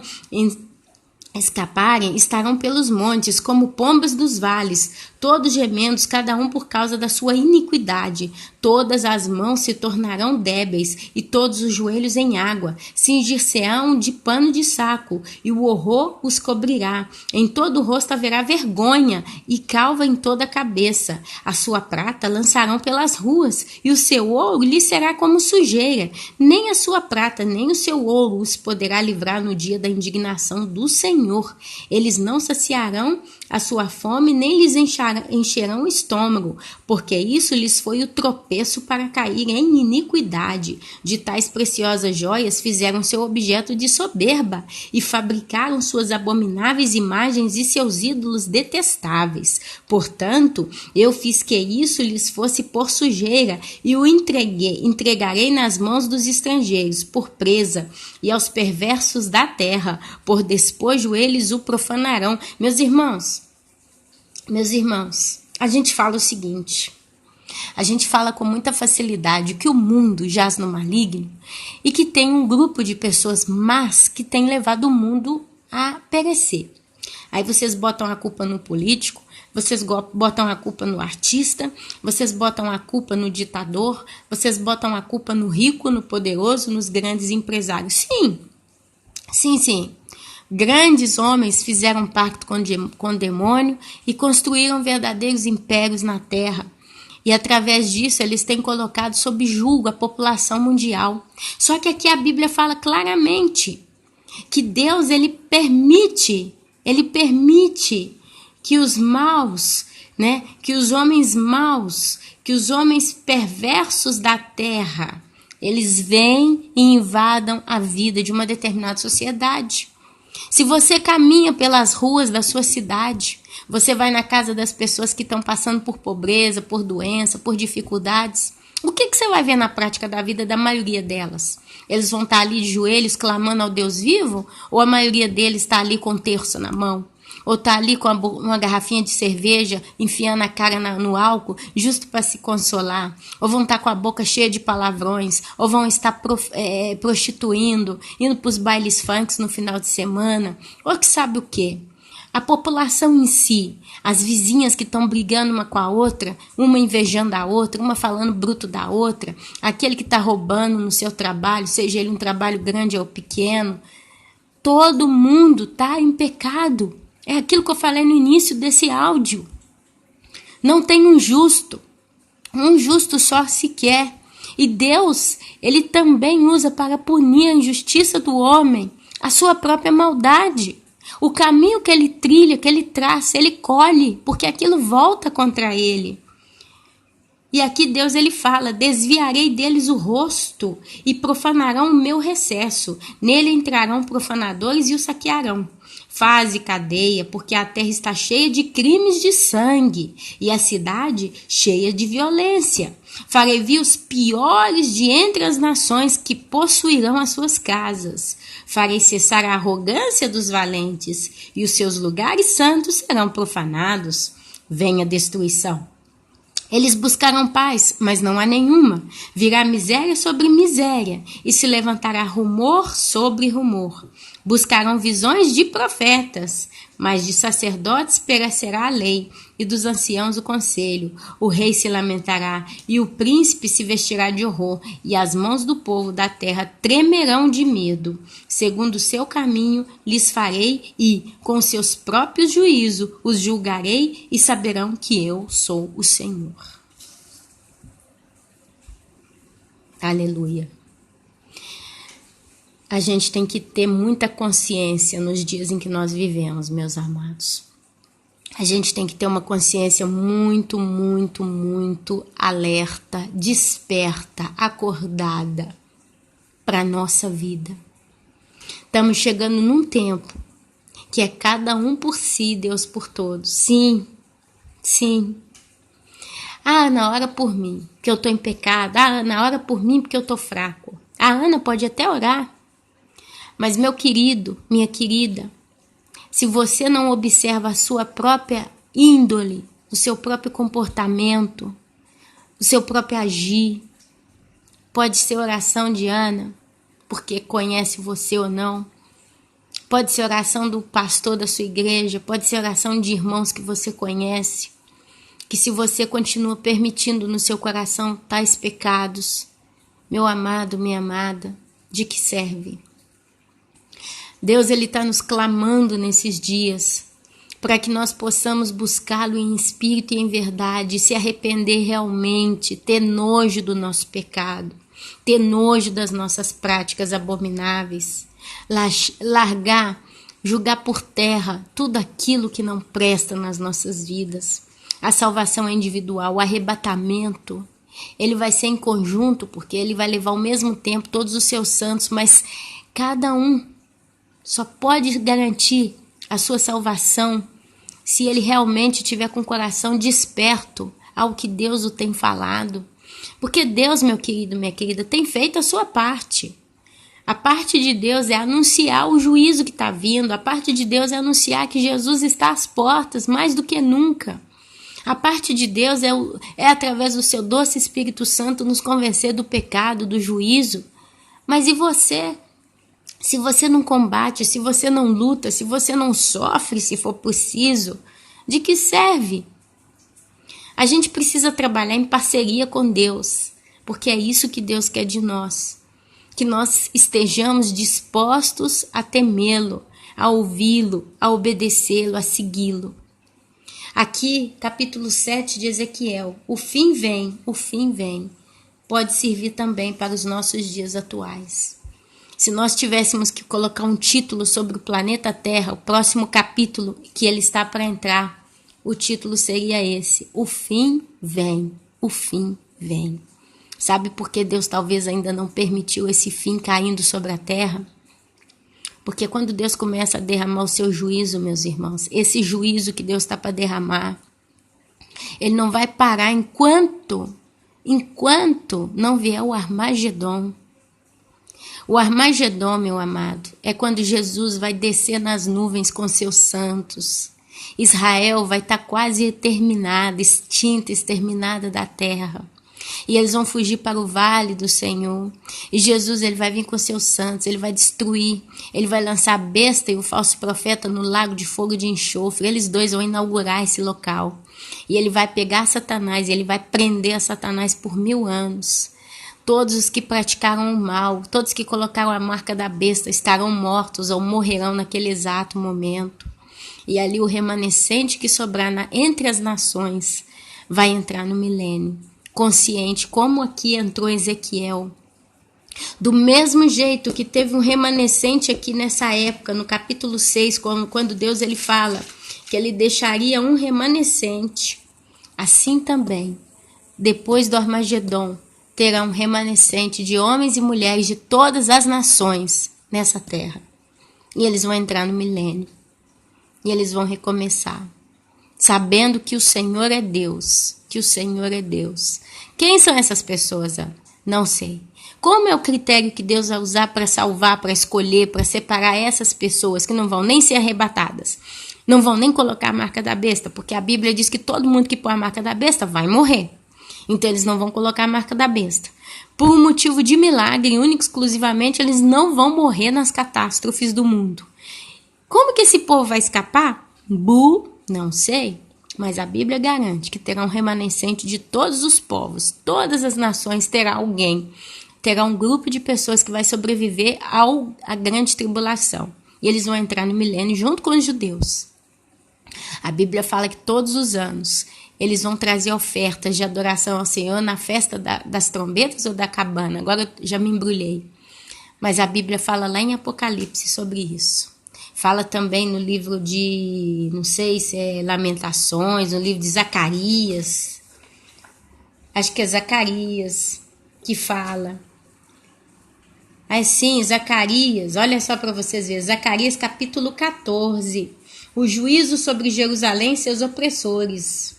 estarão pelos montes, como pombas dos vales, todos gemendo, cada um por causa da sua iniquidade. Todas as mãos se tornarão débeis, e todos os joelhos em água. Cingir-se-ão de pano de saco, e o horror os cobrirá. Em todo o rosto haverá vergonha, e calva em toda a cabeça. A sua prata lançarão pelas ruas, e o seu ouro lhe será como sujeira. Nem a sua prata, nem o seu ouro os poderá livrar no dia da indignação do Senhor. Eles não saciarão a sua fome, nem lhes encherão o estômago, porque isso lhes foi o tropeço para cair em iniquidade. De tais preciosas joias fizeram seu objeto de soberba, e fabricaram suas abomináveis imagens e seus ídolos detestáveis. Portanto, eu fiz que isso lhes fosse por sujeira, e o entregarei nas mãos dos estrangeiros, por presa, e aos perversos da terra, por despojo eles o profanarão. Meus irmãos, a gente fala o seguinte, a gente fala com muita facilidade que o mundo jaz no maligno e que tem um grupo de pessoas más que tem levado o mundo a perecer. Aí vocês botam a culpa no político, vocês botam a culpa no artista, vocês botam a culpa no ditador, vocês botam a culpa no rico, no poderoso, nos grandes empresários. Sim, Sim, sim. Grandes homens fizeram pacto com o demônio e construíram verdadeiros impérios na terra. E através disso eles têm colocado sob julgo a população mundial. Só que aqui a Bíblia fala claramente que Deus ele permite que os maus, né, que os homens maus, que os homens perversos da terra, eles vêm e invadam a vida de uma determinada sociedade. Se você caminha pelas ruas da sua cidade, você vai na casa das pessoas que estão passando por pobreza, por doença, por dificuldades, o que você vai ver na prática da vida da maioria delas? Eles vão estar ali de joelhos clamando ao Deus vivo? Ou a maioria deles está ali com um terço na mão? Ou está ali com uma garrafinha de cerveja, enfiando a cara no álcool, justo para se consolar? Ou vão estar com a boca cheia de palavrões? Ou vão estar prostituindo, indo para os bailes funks no final de semana? Ou que sabe o quê? A população em si, as vizinhas que estão brigando uma com a outra, uma invejando a outra, uma falando bruto da outra, aquele que está roubando no seu trabalho, seja ele um trabalho grande ou pequeno, todo mundo está em pecado. É aquilo que eu falei no início desse áudio. Não tem um justo só sequer. E Deus, ele também usa para punir a injustiça do homem, a sua própria maldade. O caminho que ele trilha, que ele traça, ele colhe, porque aquilo volta contra ele. E aqui Deus ele fala: desviarei deles o rosto e profanarão o meu recesso. Nele entrarão profanadores e o saquearão. Faze cadeia, porque a terra está cheia de crimes de sangue e a cidade cheia de violência. Farei vir os piores de entre as nações que possuirão as suas casas. Farei cessar a arrogância dos valentes e os seus lugares santos serão profanados. Venha destruição. Eles buscarão paz, mas não há nenhuma. Virá miséria sobre miséria e se levantará rumor sobre rumor. Buscarão visões de profetas, mas de sacerdotes perecerá a lei e dos anciãos o conselho. O rei se lamentará e o príncipe se vestirá de horror e as mãos do povo da terra tremerão de medo. Segundo o seu caminho lhes farei e, com seus próprios juízos, os julgarei e saberão que eu sou o Senhor. Aleluia. A gente tem que ter muita consciência nos dias em que nós vivemos, meus amados. A gente tem que ter uma consciência muito, muito, muito alerta, desperta, acordada para a nossa vida. Estamos chegando num tempo que é cada um por si, Deus por todos. Sim, sim. Ah, Ana, ora por mim, que eu estou em pecado. Ah, Ana, ora por mim porque eu estou fraco. A Ana pode até orar. Mas, meu querido, minha querida, se você não observa a sua própria índole, o seu próprio comportamento, o seu próprio agir, pode ser oração de Ana, porque conhece você ou não, pode ser oração do pastor da sua igreja, pode ser oração de irmãos que você conhece, que se você continua permitindo no seu coração tais pecados, meu amado, minha amada, de que serve? Deus ele está nos clamando nesses dias para que nós possamos buscá-lo em espírito e em verdade, se arrepender realmente, ter nojo do nosso pecado, ter nojo das nossas práticas abomináveis, largar, julgar por terra tudo aquilo que não presta nas nossas vidas. A salvação é individual, o arrebatamento, ele vai ser em conjunto, porque ele vai levar ao mesmo tempo todos os seus santos, mas cada um só pode garantir a sua salvação se ele realmente estiver com o coração desperto ao que Deus o tem falado. Porque Deus, meu querido, minha querida, tem feito a sua parte. A parte de Deus é anunciar o juízo que está vindo. A parte de Deus é anunciar que Jesus está às portas, mais do que nunca. A parte de Deus é através do seu doce Espírito Santo nos convencer do pecado, do juízo. Mas e você? Se você não combate, se você não luta, se você não sofre, se for preciso, de que serve? A gente precisa trabalhar em parceria com Deus, porque é isso que Deus quer de nós. que nós estejamos dispostos a temê-lo, a ouvi-lo, a obedecê-lo, a segui-lo. Aqui, capítulo 7 de Ezequiel, o fim vem, pode servir também para os nossos dias atuais. Se nós tivéssemos que colocar um título sobre o planeta Terra, o próximo capítulo que ele está para entrar, o título seria esse: o fim vem, o fim vem. Sabe por que Deus talvez ainda não permitiu esse fim caindo sobre a terra? Porque quando Deus começa a derramar o seu juízo, meus irmãos, esse juízo que Deus está para derramar, ele não vai parar enquanto não vier o Armagedon. O Armagedon, meu amado, é quando Jesus vai descer nas nuvens com seus santos. Israel vai estar quase exterminada da terra. E eles vão fugir para o vale do Senhor. E Jesus, ele vai vir com seus santos, ele vai destruir, ele vai lançar a besta e o falso profeta no lago de fogo e de enxofre. Eles dois vão inaugurar esse local. E ele vai pegar Satanás, e ele vai prender a Satanás por 1000 anos. Todos os que praticaram o mal, todos que colocaram a marca da besta estarão mortos ou morrerão naquele exato momento. E ali o remanescente que sobrar entre as nações vai entrar no milênio. Consciente, como aqui entrou Ezequiel. Do mesmo jeito que teve um remanescente aqui nessa época, no capítulo 6, quando Deus ele fala que ele deixaria um remanescente, assim também, depois do Armagedon, terá um remanescente de homens e mulheres de todas as nações nessa terra. E eles vão entrar no milênio. E eles vão recomeçar, sabendo que o Senhor é Deus, que o Senhor é Deus. Quem são essas pessoas? Não sei. Como é o critério que Deus vai usar para salvar, para escolher, para separar essas pessoas que não vão nem ser arrebatadas, não vão nem colocar a marca da besta, porque a Bíblia diz que todo mundo que põe a marca da besta vai morrer. Então eles não vão colocar a marca da besta. Por um motivo de milagre, único e exclusivamente, eles não vão morrer nas catástrofes do mundo. Como que esse povo vai escapar? Não sei. Mas a Bíblia garante que terá um remanescente de todos os povos, todas as nações terá alguém, terá um grupo de pessoas que vai sobreviver à grande tribulação. E eles vão entrar no milênio junto com os judeus. A Bíblia fala que todos os anos eles vão trazer ofertas de adoração ao Senhor na festa das trombetas ou da cabana. Agora eu já me embrulhei. Mas a Bíblia fala lá em Apocalipse sobre isso. Fala também no livro de, não sei se é Lamentações, no livro de Zacarias. Acho que é Zacarias que fala. Sim, Zacarias, olha só para vocês verem. Zacarias capítulo 14. O juízo sobre Jerusalém e seus opressores.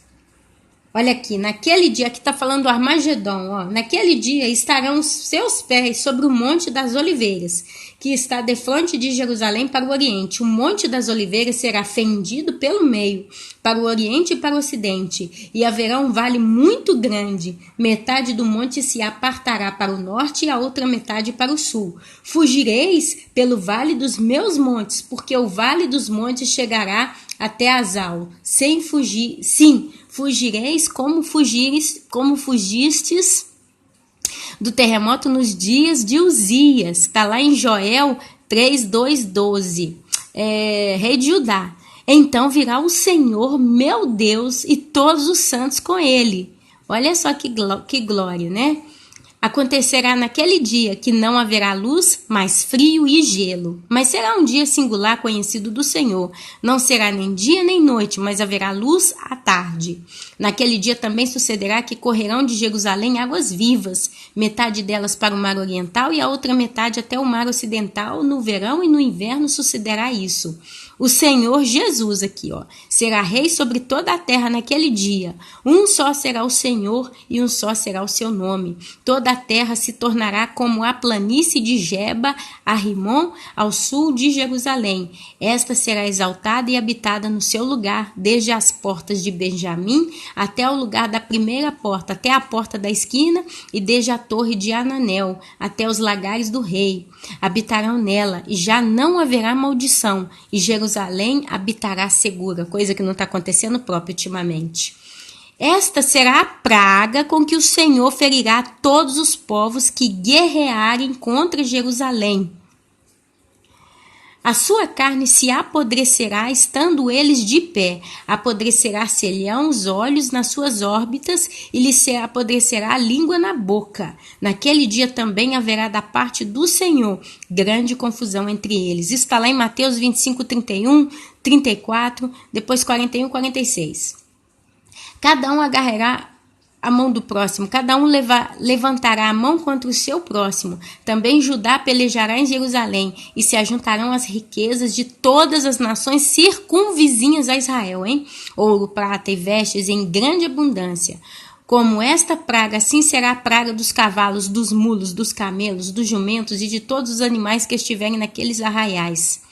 Olha aqui, naquele dia, aqui está falando do Armagedon, ó, naquele dia estarão os seus pés sobre o Monte das Oliveiras, que está defronte de Jerusalém para o Oriente. O Monte das Oliveiras será fendido pelo meio, para o Oriente e para o Ocidente, e haverá um vale muito grande. Metade do monte se apartará para o norte e a outra metade para o sul. Fugireis pelo vale dos meus montes, porque o vale dos montes chegará até Azal, sem fugir, sim, fugireis como fugistes do terremoto nos dias de Uzias. Está lá em Joel 3:2-12. Rei de Judá. Então virá o Senhor, meu Deus, e todos os santos com ele. Olha só que glória, né? Acontecerá naquele dia que não haverá luz, mas frio e gelo. Mas será um dia singular conhecido do Senhor. Não será nem dia nem noite, mas haverá luz à tarde. Naquele dia também sucederá que correrão de Jerusalém águas vivas, metade delas para o mar oriental e a outra metade até o mar ocidental. No verão e no inverno sucederá isso. O Senhor Jesus aqui, ó, será rei sobre toda a terra naquele dia. Um só será o Senhor e um só será o seu nome. Toda a terra se tornará como a planície de Geba, a Rimon, ao sul de Jerusalém. Esta será exaltada e habitada no seu lugar, desde as portas de Benjamim até o lugar da primeira porta, até a porta da esquina, e desde a torre de Ananel até os lagares do rei. Habitarão nela, e já não haverá maldição, e Jerusalém habitará segura, coisa que não está acontecendo próprio ultimamente. Esta será a praga com que o Senhor ferirá todos os povos que guerrearem contra Jerusalém. A sua carne se apodrecerá, estando eles de pé. Apodrecerá-se-lhão os olhos nas suas órbitas, e lhe se apodrecerá a língua na boca. Naquele dia também haverá da parte do Senhor grande confusão entre eles. Isso está lá em Mateus 25, 31, 34, depois 41, 46. Cada um agarrará a mão do próximo, cada um levantará a mão contra o seu próximo. Também Judá pelejará em Jerusalém, e se ajuntarão as riquezas de todas as nações circunvizinhas a Israel, ouro, prata e vestes em grande abundância. Como esta praga, assim será a praga dos cavalos, dos mulos, dos camelos, dos jumentos e de todos os animais que estiverem naqueles arraiais.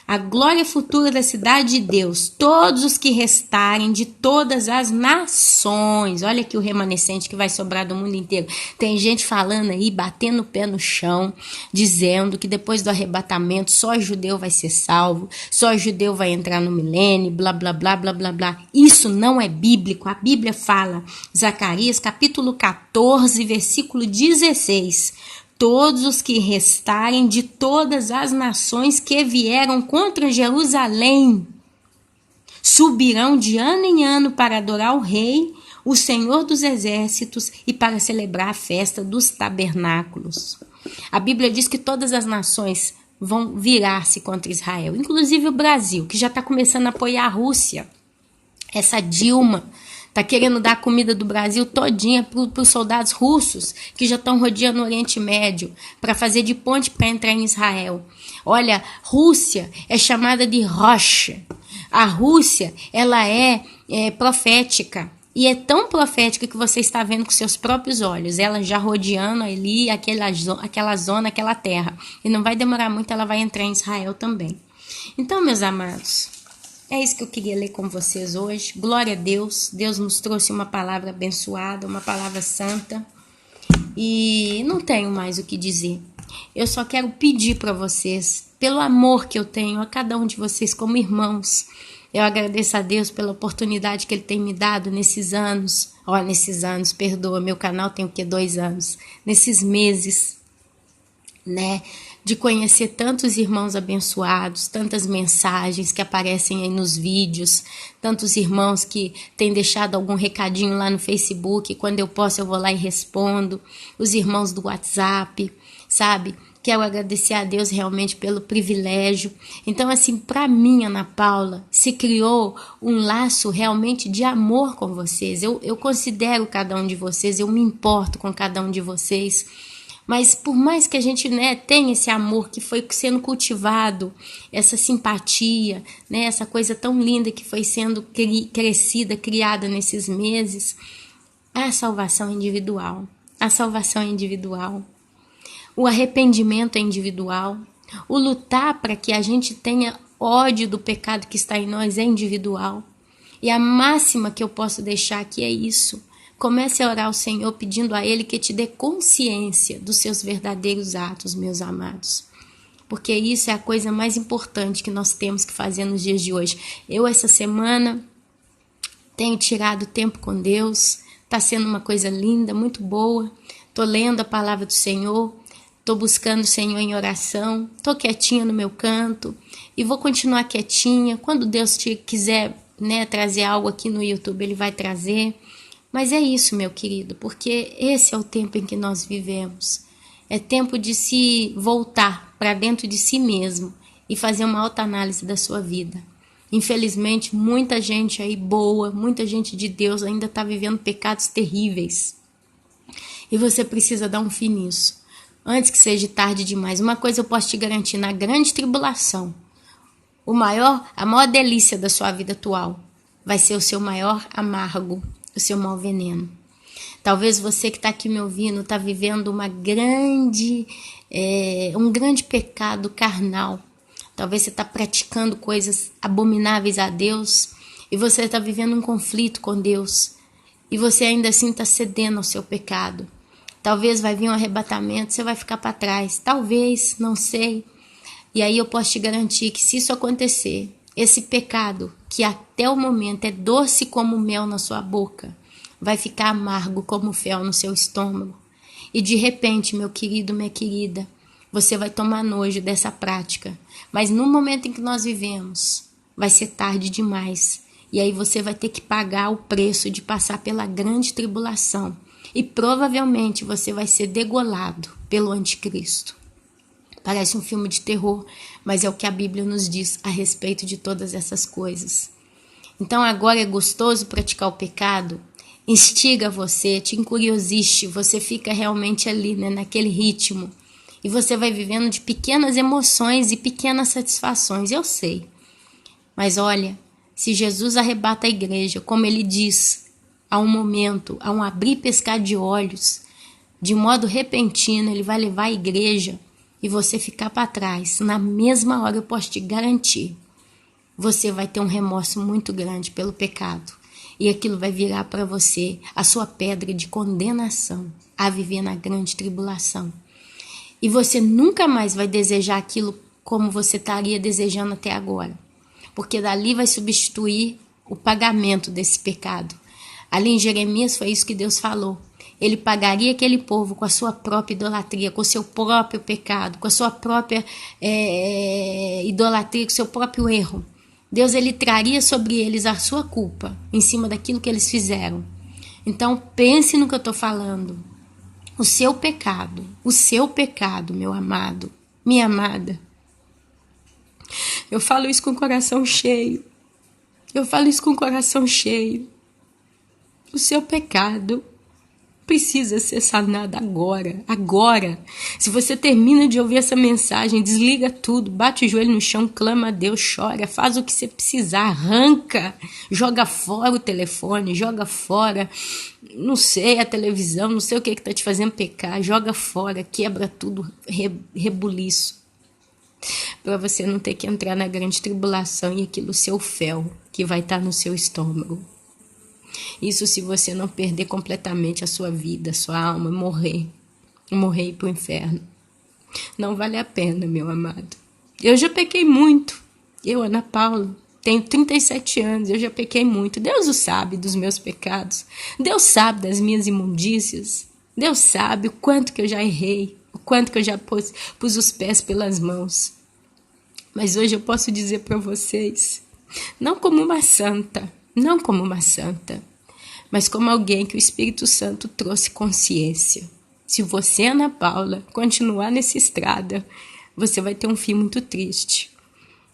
A glória futura da cidade de Deus, todos os que restarem de todas as nações. Olha aqui o remanescente que vai sobrar do mundo inteiro. Tem gente falando aí, batendo o pé no chão, dizendo que depois do arrebatamento só judeu vai ser salvo, só judeu vai entrar no milênio, blá, blá, blá, blá, blá, blá. Isso não é bíblico. A Bíblia fala, Zacarias capítulo 14, versículo 16. Todos os que restarem de todas as nações que vieram contra Jerusalém subirão de ano em ano para adorar o Rei, o Senhor dos Exércitos, e para celebrar a festa dos tabernáculos. A Bíblia diz que todas as nações vão virar-se contra Israel, inclusive o Brasil, que já está começando a apoiar a Rússia. Essa Dilma está querendo dar a comida do Brasil todinha para os soldados russos que já estão rodeando o Oriente Médio para fazer de ponte para entrar em Israel. Olha, Rússia é chamada de Rocha. A Rússia, ela é profética. E é tão profética que você está vendo com seus próprios olhos. Ela já rodeando ali aquela zona, aquela terra. E não vai demorar muito, ela vai entrar em Israel também. Então, meus amados, é isso que eu queria ler com vocês hoje. Glória a Deus. Deus nos trouxe uma palavra abençoada, uma palavra santa. E não tenho mais o que dizer. Eu só quero pedir para vocês, pelo amor que eu tenho a cada um de vocês como irmãos. Eu agradeço a Deus pela oportunidade que Ele tem me dado nesses anos. Perdoa, meu canal tem o quê? 2 anos. Nesses meses, né? De conhecer tantos irmãos abençoados, tantas mensagens que aparecem aí nos vídeos, tantos irmãos que têm deixado algum recadinho lá no Facebook, quando eu posso eu vou lá e respondo, os irmãos do WhatsApp, sabe? Quero agradecer a Deus realmente pelo privilégio. Então, assim, para mim, Ana Paula, se criou um laço realmente de amor com vocês. Eu considero cada um de vocês, eu me importo com cada um de vocês. Mas por mais que a gente, né, tenha esse amor que foi sendo cultivado, essa simpatia, né, essa coisa tão linda que foi sendo crescida, criada nesses meses, a salvação é individual. A salvação é individual. O arrependimento é individual. O lutar para que a gente tenha ódio do pecado que está em nós é individual. E a máxima que eu posso deixar aqui é isso. Comece a orar ao Senhor pedindo a Ele que te dê consciência dos seus verdadeiros atos, meus amados. Porque isso é a coisa mais importante que nós temos que fazer nos dias de hoje. Eu, essa semana, tenho tirado tempo com Deus. Está sendo uma coisa linda, muito boa. Estou lendo a palavra do Senhor. Estou buscando o Senhor em oração. Estou quietinha no meu canto. E vou continuar quietinha. Quando Deus quiser, né, trazer algo aqui no YouTube, Ele vai trazer. Mas é isso, meu querido, porque esse é o tempo em que nós vivemos. É tempo de se voltar para dentro de si mesmo e fazer uma autoanálise da sua vida. Infelizmente, muita gente aí boa, muita gente de Deus ainda está vivendo pecados terríveis. E você precisa dar um fim nisso, antes que seja tarde demais. Uma coisa eu posso te garantir, na grande tribulação, a maior delícia da sua vida atual vai ser o seu maior amargo, o seu mau veneno. Talvez você que está aqui me ouvindo está vivendo um grande pecado carnal. Talvez você está praticando coisas abomináveis a Deus e você está vivendo um conflito com Deus e você ainda assim está cedendo ao seu pecado. Talvez vai vir um arrebatamento, você vai ficar para trás. Talvez, não sei. E aí eu posso te garantir que se isso acontecer, esse pecado, que até o momento é doce como mel na sua boca, vai ficar amargo como fel no seu estômago. E de repente, meu querido, minha querida, você vai tomar nojo dessa prática. Mas no momento em que nós vivemos, vai ser tarde demais. E aí você vai ter que pagar o preço de passar pela grande tribulação. E provavelmente você vai ser degolado pelo anticristo. Parece um filme de terror, mas é o que a Bíblia nos diz a respeito de todas essas coisas. Então agora é gostoso praticar o pecado? Instiga você, te encuriosiste, você fica realmente ali, né, naquele ritmo. E você vai vivendo de pequenas emoções e pequenas satisfações, eu sei. Mas olha, se Jesus arrebata a igreja, como ele diz, há um momento, há um abrir e pescar de olhos, de modo repentino, ele vai levar a igreja e você ficar para trás. Na mesma hora eu posso te garantir, você vai ter um remorso muito grande pelo pecado. E aquilo vai virar para você a sua pedra de condenação a viver na grande tribulação. E você nunca mais vai desejar aquilo como você estaria desejando até agora. Porque dali vai substituir o pagamento desse pecado. Ali em Jeremias foi isso que Deus falou. Ele pagaria aquele povo com a sua própria idolatria, com o seu próprio pecado, com a sua própria idolatria, com o seu próprio erro. Deus, ele traria sobre eles a sua culpa, em cima daquilo que eles fizeram. Então, pense no que eu estou falando. O seu pecado, meu amado, minha amada. Eu falo isso com o coração cheio. O seu pecado precisa ser sanado agora. Se você termina de ouvir essa mensagem, desliga tudo, bate o joelho no chão, clama a Deus, chora, faz o que você precisar, arranca, joga fora o telefone, joga fora, não sei, a televisão, não sei o que está te fazendo pecar, joga fora, quebra tudo, rebuliço, para você não ter que entrar na grande tribulação e aquilo seu fel que vai estar no seu estômago. Isso se você não perder completamente a sua vida, a sua alma, morrer e ir para o inferno. Não vale a pena, meu amado. Eu já pequei muito. Eu, Ana Paula, tenho 37 anos, eu já pequei muito. Deus o sabe dos meus pecados. Deus sabe das minhas imundícias. Deus sabe o quanto que eu já errei, o quanto que eu já pus os pés pelas mãos. Mas hoje eu posso dizer para vocês, não como uma santa, mas como alguém que o Espírito Santo trouxe consciência. Se você, Ana Paula, continuar nessa estrada, você vai ter um fim muito triste.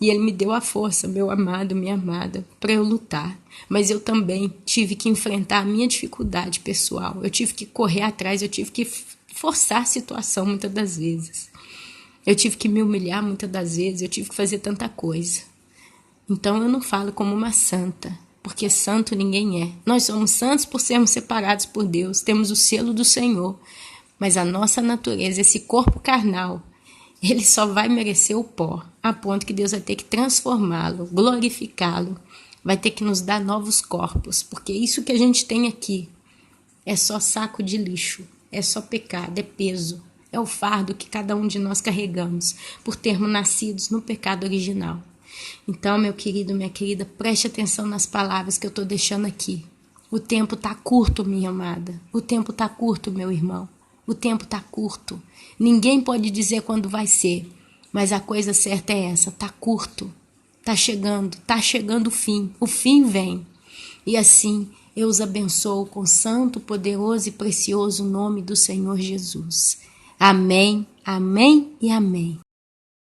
E ele me deu a força, meu amado, minha amada, para eu lutar. Mas eu também tive que enfrentar a minha dificuldade pessoal. Eu tive que correr atrás, eu tive que forçar a situação muitas das vezes. Eu tive que me humilhar muitas das vezes, eu tive que fazer tanta coisa. Então eu não falo como uma santa, porque santo ninguém é. Nós somos santos por sermos separados por Deus, temos o selo do Senhor, mas a nossa natureza, esse corpo carnal, ele só vai merecer o pó, a ponto que Deus vai ter que transformá-lo, glorificá-lo, vai ter que nos dar novos corpos, porque isso que a gente tem aqui é só saco de lixo, é só pecado, é peso, é o fardo que cada um de nós carregamos, por termos nascidos no pecado original. Então, meu querido, minha querida, preste atenção nas palavras que eu estou deixando aqui. O tempo está curto, minha amada. O tempo está curto, meu irmão. O tempo está curto. Ninguém pode dizer quando vai ser, mas a coisa certa é essa, está curto. Está chegando o fim. O fim vem. E assim, eu os abençoo com o santo, poderoso e precioso nome do Senhor Jesus. Amém, amém e amém.